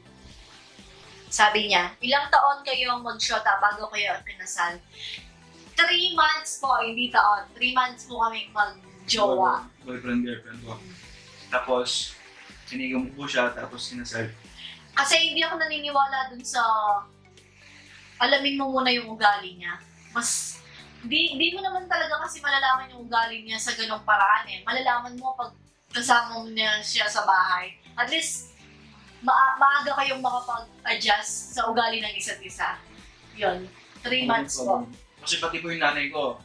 Sabi niya, ilang taon kayong mag-shota bago kayo kinasal? 3 months po, hindi taon. 3 months po kaming mag-jowa. Boyfriend, girlfriend ko. Tapos, sinigam ko po siya, tapos sinasal. Kasi hindi ako naniniwala dun sa alamin mo muna yung ugali niya. Mas, di mo naman talaga kasi malalaman yung ugali niya sa ganong paraan eh. Malalaman mo pag kasama mo niya siya sa bahay. At least, maaga kayong makapag-adjust sa ugali ng isa't isa. Yun, 3 months po. Kasi pati po yung nanay ko,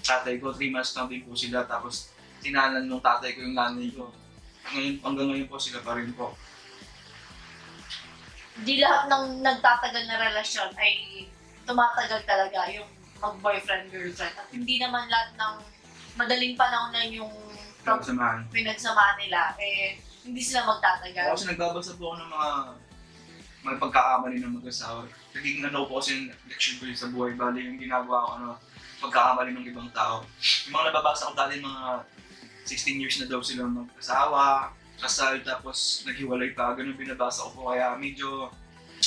tatay ko, 3 months lang din po sila. Tapos, tinanan nung tatay ko yung nanay ko. Ngayon, hanggang ngayon po sila pa rin po. Hindi lahat ng nagtatagal na relasyon ay tumatagal talaga yung mag-boyfriend-girlfriend. At hindi naman lahat ng madaling panahon na yung Samahan. pinagsamaan nila, eh, hindi sila magtatagal. Kasi nagbabasa po ako ng mga pagkakamali ng mag-asawa. Naging ano po kasi yung leksyon ko sa buhay. Bali yung ginagawa ko, pagkakamali ng ibang tao. Yung mga nababasa ko dati, mga 16 years na daw silang mag-asawa, kasal, tapos naghiwalay pa. Ganun binabasa ko po. Kaya medyo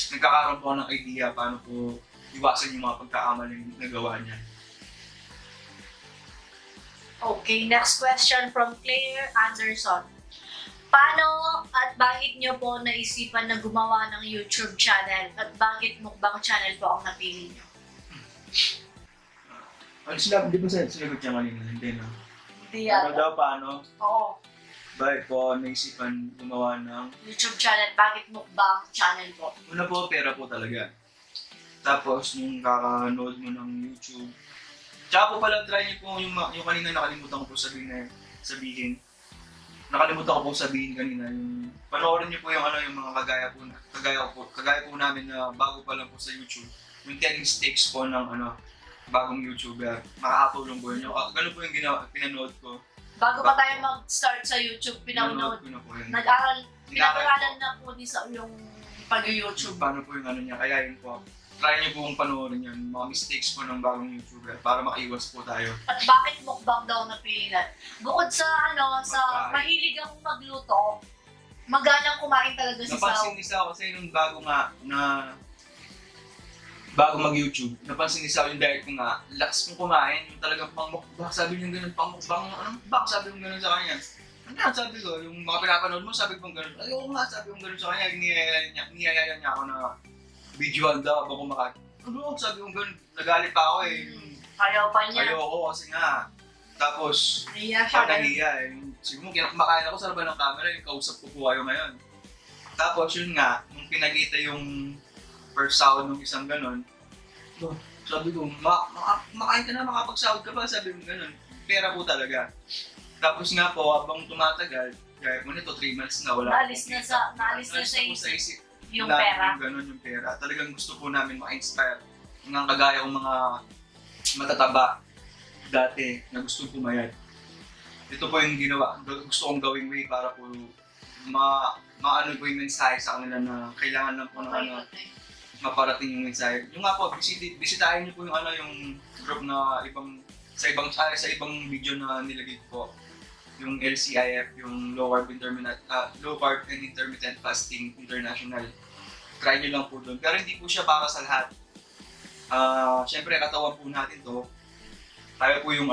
nagkakaroon po ako ng idea paano po iwasan yung mga pagkakamaling nagawa niya. Okay, next question from Claire Anderson. Paano at bakit niyo po naisipan na gumawa ng YouTube channel at bakit mukbang channel po ang napili niyo? Di ba sinagot niya kanina? Hindi na. Hindi Ano yata. daw, paano? Oo, Bakit po naisipan gumawa ng... YouTube channel. Bakit mukbang channel po? Una po, pera po talaga. Tapos, yung kakanood mo ng YouTube. Tsaka po pala, try niyo po yung kanina nakalimutan ko po sabihin. Nakalimutan ko po sabihin kanina, yung panoorin niyo po yung yung mga kagaya po namin na bago pa lang po sa YouTube. Yung 10 mistakes po ng bagong YouTuber. Makakatulong po yun. Ganun po yung pinanood ko. Bago pa tayo mag-start sa YouTube, pinanood. ko na po yun. Pinag-aralan na po ni sa yung pag-YouTube. Paano po yung niya, kaya yun po. Try niyo po kung panoorin yun, mga mistakes po ng bagong YouTuber para makaiwas po tayo. At bakit mukbang daw napili na? Bukod sa sa Pagkain. mahilig akong magluto, maganang kumain talaga si Napansin Sao. ni Sao kasi nung bago nga na bago mag-YouTube, napansin ni Sao yung diet ko nga, lakas kong kumain, yung talagang pangmukbang, sabi niya ganun, pangmukbang, anong mukbang, sabi ko ganun sa kanya. Ano, sabi ko, yung mga pinapanood mo, sabi ko ganun. Ay, oo nga, sabi ko ganun sa kanya, niyayaya niya ako na visual daw ako kumakain. Ano, sabi ko ganun, nagalit pa ako eh. Ayaw pa niya. Ayoko kasi nga. Tapos, Nahiya siya. nahiya eh. Siguro kumakain ako sa labas ng camera, yung kausap ko po kayo ngayon. Tapos yun nga, nung pinagita yung first sahod ng isang ganun, sabi ko, makain ka na, makapagsahod ka ba? Sabi ko ganun, pera po talaga. Tapos nga po, habang tumatagal, kaya mo nito 3 months na wala. Naalis na sa isip yung pera. Yung ganun yung pera. Talagang gusto po namin ma-inspire. Yung kagaya ng mga matataba dati na gusto pumayat. Ito po yung gusto kong gawing way para po maano po yung mensahe sa kanila na kailangan lang po ng maparating yung mensahe. Yung nga po, bisitahin niyo po yung yung group na sa ibang video na nilagay ko po. Yung LCIF, yung Low Carb and Intermittent Fasting International. Try niyo lang po doon. Pero hindi po siya para sa lahat. Siyempre, katawan po natin to. Tayo po yung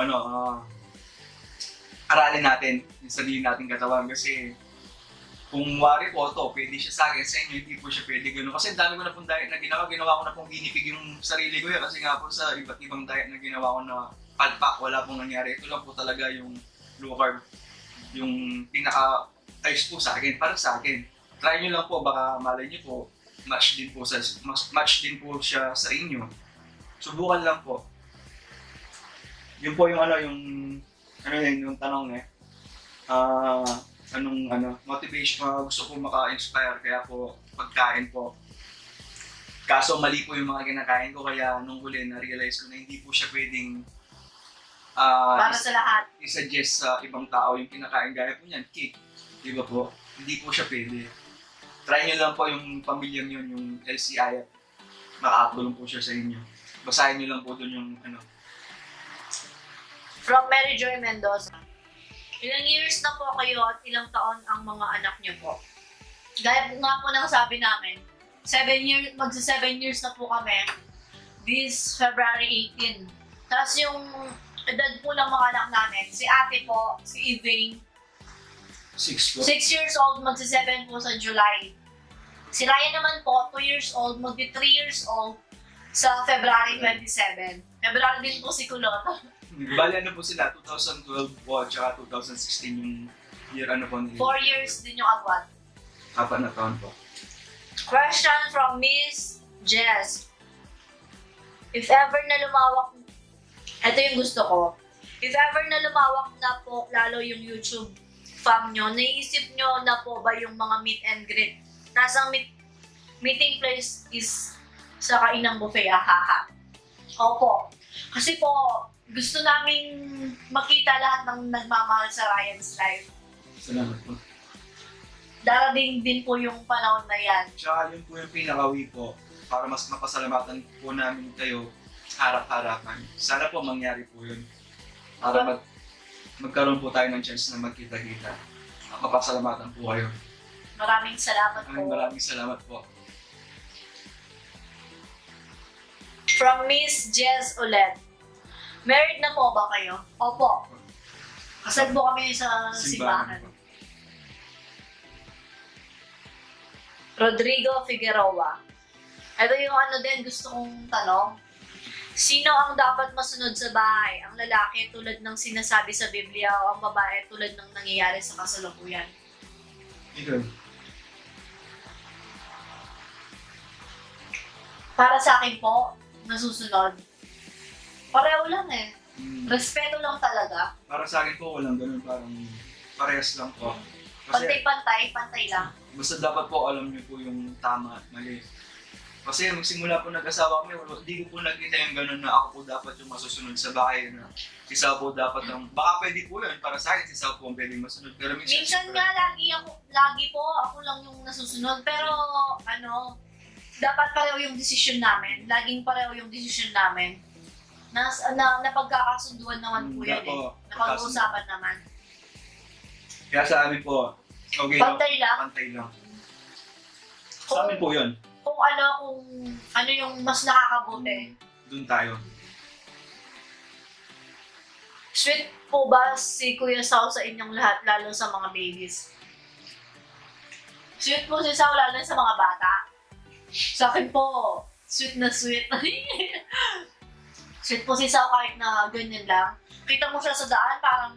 aralin natin yung sarili nating katawan kasi kung wari po ito, pwede siya sa akin, sa inyo hindi po siya pwede gano'n. Kasi dami ko na pong diet na ginawa ko na pong ginipig yung sarili ko yan kasi nga po sa iba't ibang diet na ginawa ko na palpak, wala pong nangyari. Ito lang po talaga yung low carb, yung pinaka-ayos po sa akin, para sa akin. Try nyo lang po, baka malay nyo po, match din po siya sa inyo. Subukan lang po. Yun po yung yung tanong motivation, gusto ko maka-inspire, kaya po pagkain po. Kaso mali po yung mga kinakain ko, kaya nung huli na-realize ko na hindi po siya pwedeng para sa lahat. I-suggest sa ibang tao yung kinakain gaya po niyan, cake. Di ba po? Hindi po siya pwede. Try nyo lang po yung pamilyang yun, yung LCI. Makakatulong po siya sa inyo. Basahin nyo lang po dun yung From Mary Joy Mendoza. Ilang years na po kayo at ilang taon ang mga anak niyo po? Gaya po nga po ng sabi namin, 7 years, magsa 7 years na po kami this February 18. Tapos yung edad po ng mga anak namin, si ate po, si Iving, 6 po. 6 years old, magsa 7 po sa July. Si Ryan naman po, 2 years old, magti 3 years old sa February 27. February din po si Kulot. Bali po sila, 2012 po at saka 2016 yung year po nila. 4 years din yung agwat. 4 na taon po. Question from Miss Jess. If ever na lumawak, ito yung gusto ko. If ever na lumawak na po lalo yung YouTube fam nyo, naisip nyo na po ba yung mga meet and greet? Nasang meeting place is sa kainang buffet, haha. Opo. Kasi po, gusto naming makita lahat ng nagmamahal sa Ryan's Life. Salamat po. Darating din po yung panahon na yan. Tsaka yun po yung pinakawi po para mas mapasalamatan po namin kayo harap-harapan. Sana po mangyari po yun. Para magkaroon po tayo ng chance na magkita-kita. Mapasalamatan po kayo. Maraming salamat po. Maraming salamat po. From Miss Jess ulit. Married na po ba kayo? Opo. Kasal po kami sa simbahan. Rodrigo Figueroa. Ito yung din gusto kong tanong. Sino ang dapat masunod sa bahay? Ang lalaki tulad ng sinasabi sa Biblia o ang babae tulad ng nangyayari sa kasalukuyan? Ikaw. Para sa akin po, nasusunod. Pareho lang eh. Respeto lang talaga. Para sa akin po, walang ganun, parang parehas lang po. Kasi, pantay lang. basta dapat po alam niyo po yung tama at mali. Kasi magsimula po nag-asawa kami, hindi ko po nakita yung ganun na ako po dapat yung masusunod sa bahay na si Sao po dapat ang, baka pwede po yun, para sa akin si Sao po ang pwedeng masunod. Pero minsan nga lagi po ako lang yung nasusunod. Pero dapat pareho yung desisyon namin. Laging pareho yung desisyon namin. Napagkakasunduan naman po yan eh. Napag-uusapan naman. Kaya sa amin po, okay Pantay lang. Pantay lang. Sa amin po yun. kung ano yung mas nakakabuti. Doon tayo. Sweet po ba si Kuya Sao sa inyong lahat, lalo sa mga babies? Sweet po si Sao lalo sa mga bata. Sa akin po, sweet na sweet. Sweet po si Sao kahit na ganyan lang. Kita mo siya sa daan, parang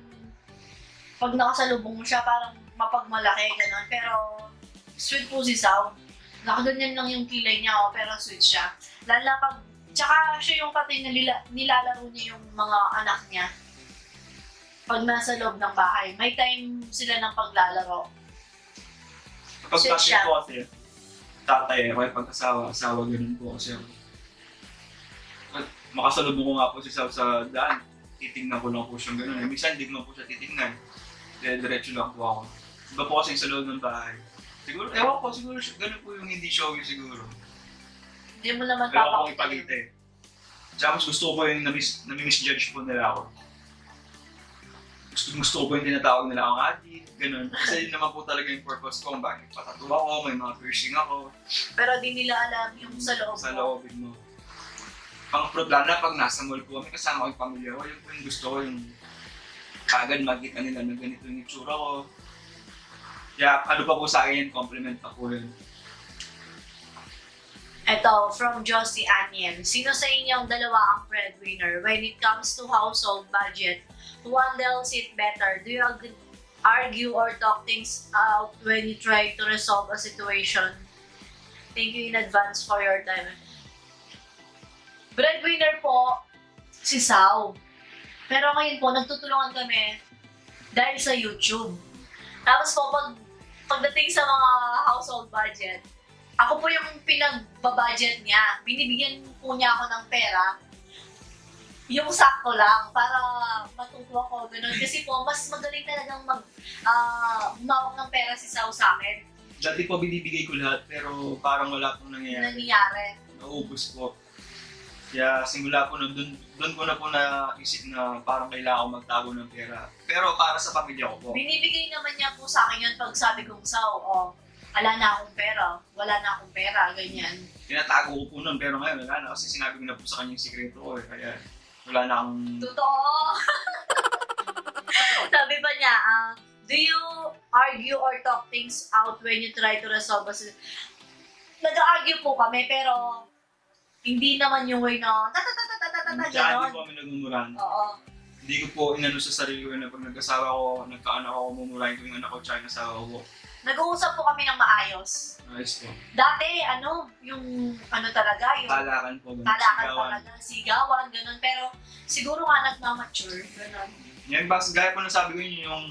pag nakasalubong mo siya, parang mapagmalaki, gano'n. Pero sweet po si Sao. Nakaganyan lang yung kilay niya, pero sweet siya. Lalo na pag, tsaka siya yung pati nilalaro niya yung mga anak niya. Pag nasa loob ng bahay, may time sila ng paglalaro. Kapag Sweet kasi siya. po kasi, tatay, ako yung pag-asawa, ganun po kasi ako. Pag makasalubong ko nga po si Sao sa daan, titingnan ko lang po siyang ganun. Minsan hindi ko po siya titingnan. Diretso lang po ako. Iba po kasi sa loob ng bahay. Siguro, ewan ko, siguro ganun po yung hindi showy siguro. Hindi mo naman Pero ako papakita. ipagite. Tsaka mas gusto ko po yung nami-misjudge po nila ako. Gusto ko po yung tinatawag nila akong adik, ganun. Kasi yun naman po talaga yung purpose ko, bakit patato ako, may mga piercing ako. Pero di nila alam yung sa loob Sa mo. loobin mo. Pang-problema na pag nasa mall po kami, kasama ko yung pamilya ko, yun po yung gusto ko, yung kagad makita nila na ganito yung itsura ko. Kaya ano pa po sa akin, compliment pa po yun. Ito, from Josie Anien. Sino sa inyong dalawa ang breadwinner? When it comes to household budget, who handles it better? Do you argue or talk things out when you try to resolve a situation? Thank you in advance for your time. Breadwinner po, si Sao. Pero ngayon po, nagtutulungan kami dahil sa YouTube. Tapos po, pagdating sa mga household budget, ako po yung pinagbabudget niya. Binibigyan po niya ako ng pera. Yung sakto lang para matuto ako. Ganun. Kasi po, mas magaling talagang humawak ng pera si Sao sa akin. Dati po binibigay ko lahat, pero parang wala pong nangyayari. Nangyayari. Naubos po. Kaya simula po doon ko na po naisip na parang kailangan ko magtago ng pera. Pero para sa pamilya ko po. Binibigay naman niya po sa akin yun pag sabi kong Sao, wala na akong pera, ganyan. Tinatago ko po nun, pero ngayon wala na kasi sinabi ko na po sa kanya yung sikreto ko eh. Kaya wala na akong... Totoo! Sabi pa niya, do you argue or talk things out when you try to resolve a situation? Nag-argue po kami, pero hindi naman yung way na Tsaka hindi gano'n. po kami nagmumurahan. Oo. Hindi ko po inano sa sarili ko na pag nag-asawa ko, nagkaanak ako, mumurahin ko yung anak ko tsaka yung asawa ko. Nag-uusap po kami ng maayos. Ayos po. Dati, yung talaga, yung Talakan po. Ganun. talakan Sigawan. talaga, sigawan, gano'n. Pero siguro nga nagmamature, gano'n. Yan, gaya po na sabi ko yun, yung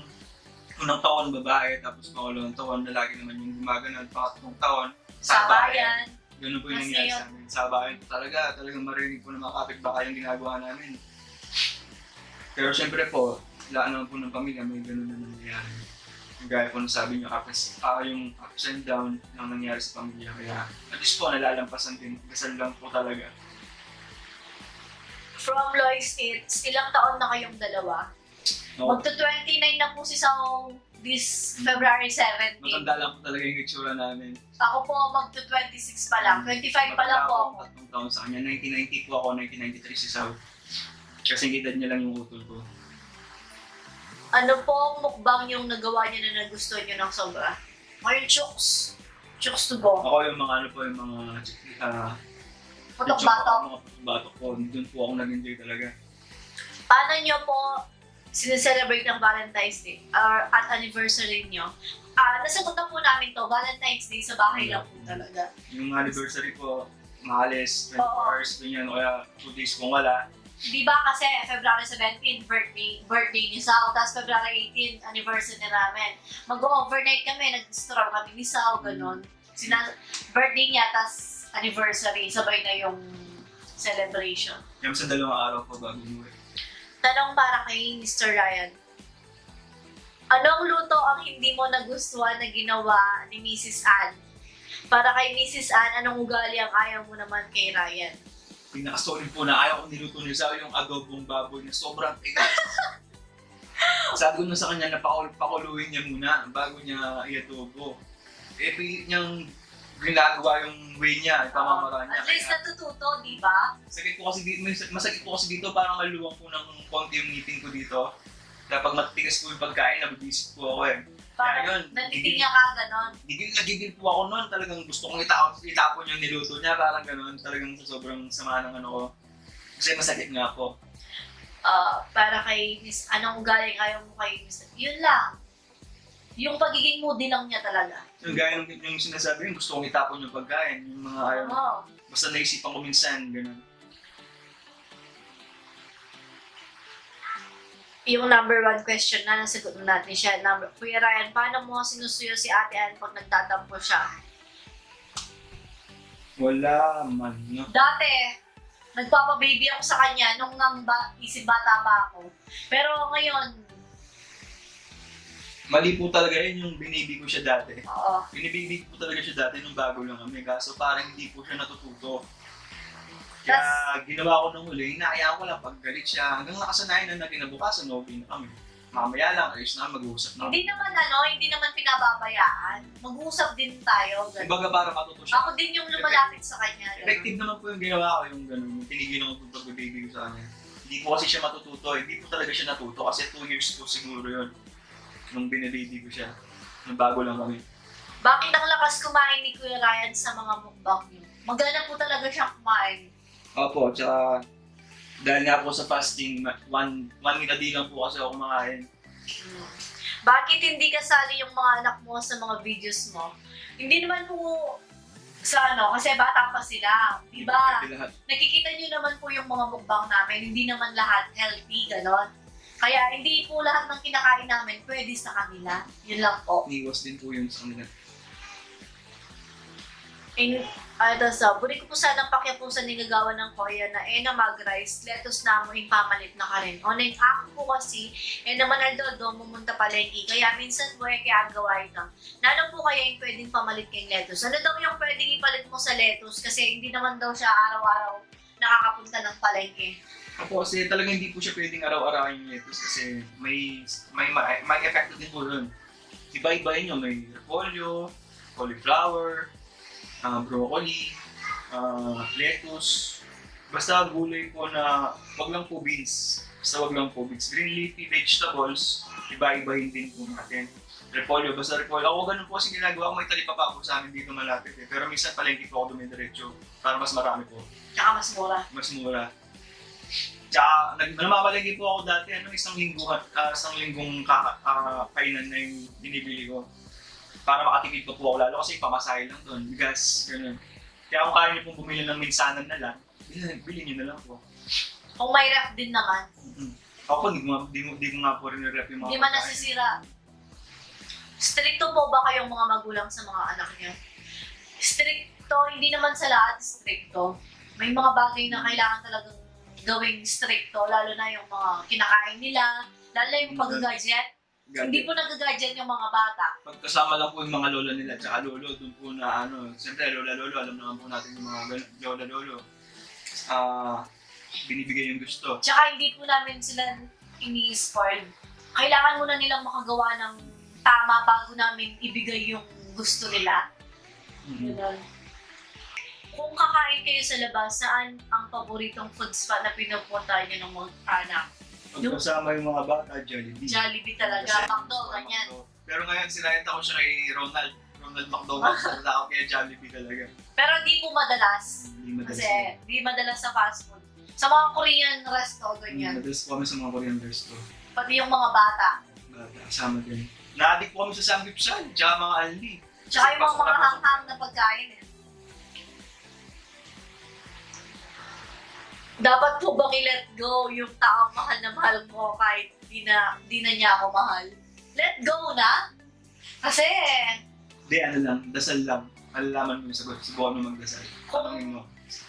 unang taon babae, tapos pangalawang taon lalaki naman yung gumagana, pangatlong taon, Sabayan. Ganun po yung Mas nangyari ngayon. sa amin. Sabayan po talagang marinig po ng mga kapitbahay yung ginagawa namin. Pero syempre po, laan naman po ng pamilya, may ganun na nangyayari. Gaya po na sabi niyo, yung ups and down na nangyari sa pamilya. Kaya at least po, nalalampasan din. Dasal lang po talaga. From Lois Kids, ilang taon na kayong dalawa? No? Magto-29 na po si Sao this February 17. Matanda lang po talaga yung itsura namin. Ako po magto-26 pa lang. 25 pa lang po ako. Tatlong taon sa kanya. 1990 po ako, 1993 si Sao. Kasi edad niya lang yung utol ko. Ano po ang mukbang yung nagawa niya na nagustuhan niyo ng sobra? Ngayon, Chooks. Chooks to go. Ako yung mga Putok-batok. Mga putok-batok po. Doon po ako nag-enjoy talaga. Paano niyo po sineselebrate ng Valentine's Day or at anniversary niyo? Nasagot na po namin to, Valentine's Day sa bahay lang po talaga. Yung anniversary po, maalis, 24 Oo. hours, ganyan, o kaya 2 days kung wala. Di ba kasi February 17, birthday ni Sao, tapos February 18, anniversary na namin. Mag-overnight kami, nag-stroll kami ni Sao, gano'n. Birthday niya, tapos anniversary, sabay na yung celebration. Yung sa 2 araw po bago umuwi. Tanong para kay Mr. Ryan. Anong luto ang hindi mo nagustuhan na ginawa ni Mrs. Ann? Para kay Mrs. Ann, anong ugali ang ayaw mo naman kay Ryan? Pinaka-solid po na ayaw kong niluto niya sa yung adobong baboy na sobrang tigas. Sabi ko na sa kanya na pakuluin niya muna bago niya i-adobo. Eh, pilit niyang ginagawa yung way niya, yung pamamaraan niya. At least natututo, di ba? Masakit po kasi dito, parang maluwang po ng konti yung ngipin ko dito. Kapag matigas po yung pagkain, nabibisit po ako eh. Parang natitinga ka, ganon. Nagigil po ako noon, talagang gusto kong itapon yung niluto niya, parang gano'n, talagang sobrang sama ng ano ko. Kasi masakit nga po. Para kay Miss, anong galing ayaw mo kay Miss? Yun lang. Yung pagiging moody lang niya talaga. Yung gaya ng yung sinasabi yun, gusto kong itapon yung pagkain, yung mga ayaw. Basta naisipan ko minsan, gano'n. Yung number 1 question na nasagot natin siya. Kuya Ryan, paano mo sinusuyo si Ate Ann pag nagtatampo siya? Wala man, no? Dati, nagpapababy ako sa kanya nung isip bata pa ako. Pero ngayon, mali po talaga yun yung binibi ko siya dati. oo. Binibibi ko talaga siya dati nung bago lang kami, kaso parang hindi po siya natututo. Kaya ginawa ko nung huli, inaayaan ko lang pag galit siya, hanggang nakasanayan na kinabukasan, okay na kami. Mamaya lang, ayos na, mag-uusap na. Hindi naman pinababayaan. Mag-uusap din tayo. Ganun. Kumbaga para matuto siya. Ako din yung lumalapit sa kanya. Ganun. Effective naman po yung ginawa ko, yung gano'n, yung tinigil ko po pag-baby ko sa kanya. Hindi po kasi siya matututo, hindi po talaga siya natuto kasi 2 years po siguro yun. Nung binababy ko siya, nung bago lang kami. Bakit ang lakas kumain ni Kuya Ryan sa mga mukbang niyo? Magana po talaga siyang kumain. Opo, tsaka dahil nga po sa fasting, one meal a day lang po kasi ako kumakain. Bakit hindi kasali yung mga anak mo sa mga videos mo? Hindi naman po sa kasi bata pa sila. Diba? Nakikita nyo naman po yung mga mukbang namin, hindi naman lahat healthy, ganon. Kaya hindi po lahat ng kinakain namin pwede sa kanila. Yun lang po. Niwas din po yun sa kanila. Buri ko po sanang pakyapusan ni gagawa ng Koya na na mag-rice, lettuce na mo pamalit na ka rin. O nang ako po kasi, naman aldodo, mumunta palengke. Kaya minsan po kaya gawain lang. Nano po kaya yung pwedeng pamalit kayong lettuce? Ano daw yung pwedeng ipalit mo sa lettuce? Kasi hindi naman daw siya araw-araw nakakapunta ng palengke. Ako kasi talagang hindi po siya pwedeng araw-araw yung lettuce kasi may effect din po doon. Iba-ibahin nyo, may repolyo, cauliflower, broccoli, lettuce, basta gulay po na wag lang po beans. Basta wag lang po beans. Green leafy vegetables, iba-ibahin din po natin. Repolyo, basta repolyo. Ako ganun po kasi ginagawa ko, may talipa pa po sa amin dito malapit eh. Pero minsan palengke po ako dumidiretso para mas marami po. Tsaka mas mura. Mas mura. Tsaka namamalagi po ako dati, isang linggong kainan na yung binibili ko. Para makatipid pa po ako lalo kasi pamasahe lang doon, bigas, gano'n. Kaya kung kaya niyo pong bumili ng minsanan na lang, bilhin niyo na lang po. Kung may ref din naman. Ako di ko nga po rin ref yung mga hindi man nasisira. Stricto po ba kayong mga magulang sa mga anak niyo? Stricto, hindi naman sa lahat stricto. May mga bagay na kailangan talagang gawing stricto, lalo na yung mga kinakain nila, lalo na yung pag-gadget. Hindi po nag-gadget yung mga bata. Pagkasama lang po yung mga lola nila at lolo, doon po na siyempre lola-lolo, alam naman po natin yung mga lola-lolo. Binibigay yung gusto. Tsaka hindi po namin sila ini-spoil. Kailangan muna nilang makagawa ng tama bago namin ibigay yung gusto nila. Yun. Kung kakain kayo sa labas, saan ang paboritong food spot na pinupunta niyo ng mga anak? Pagkasama yung mga bata, Jollibee. Jollibee talaga, McDo, ganyan. Pero ngayon, sinayanta ko siya kay Ronald McDonald. Nalala ko kaya Jollibee talaga. Pero di po madalas. Kasi di madalas sa fast food. Sa mga Korean resto, ganyan. Madalas po kami sa mga Korean resto. Pati yung mga bata. Kasama din. Na-addict po kami sa samgipsal, tsaka mga aldi. Tsaka yung mga hanghang na pagkain eh. Dapat po bang i-let go yung taong mahal na mahal mo kahit di na niya ako mahal? Let go na? Kasi... Hindi, dasal lang. Malalaman mo yung sagot. Subukan mo magdasal.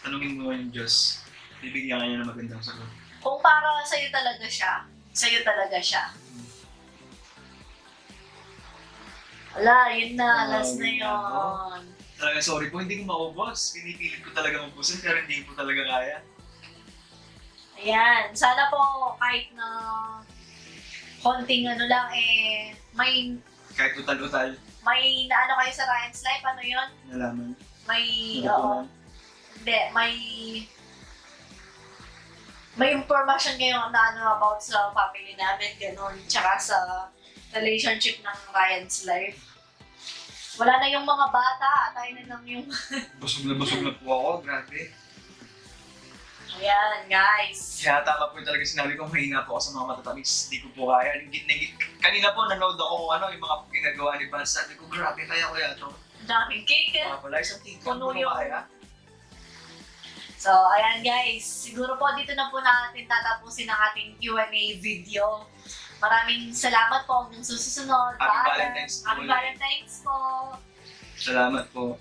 Tanungin mo yung Diyos. Bibigyan ka niya ng magandang sagot. Kung para sa'yo talaga siya. Wala, yun na. Last na yun. Talaga, sorry po. Hindi ko maubos. Pinipilit ko talaga mabusin pero hindi ko talaga kaya. Ayan. Sana po kahit na konting may... Kahit utal-utal. May naano kayo sa Ryan's Life, ano yun? Nalaman. May, oo. Hindi, may information kayo na ano about sa family namin, gano'n. Tsaka sa relationship ng Ryan's Life. Wala na yung mga bata, tayo na lang yung... busog na po ako, grabe. Ayan, guys. Kaya tama po talaga sinabi ko, mahina po ako sa mga matatamis. Hindi ko po kaya. Kanina po nanood ako kung ano, yung mga ginagawa ni Vance. Sabi ko, grabe, kaya ko yan. Daming cake. Mga pala, isang cake. Puno Ano yung- kaya? So, ayan guys. Siguro po dito na po natin tatapusin ang ating Q&A video. Maraming salamat po hanggang susunod. Happy Valentine's po. Happy Valentine's po. Salamat po.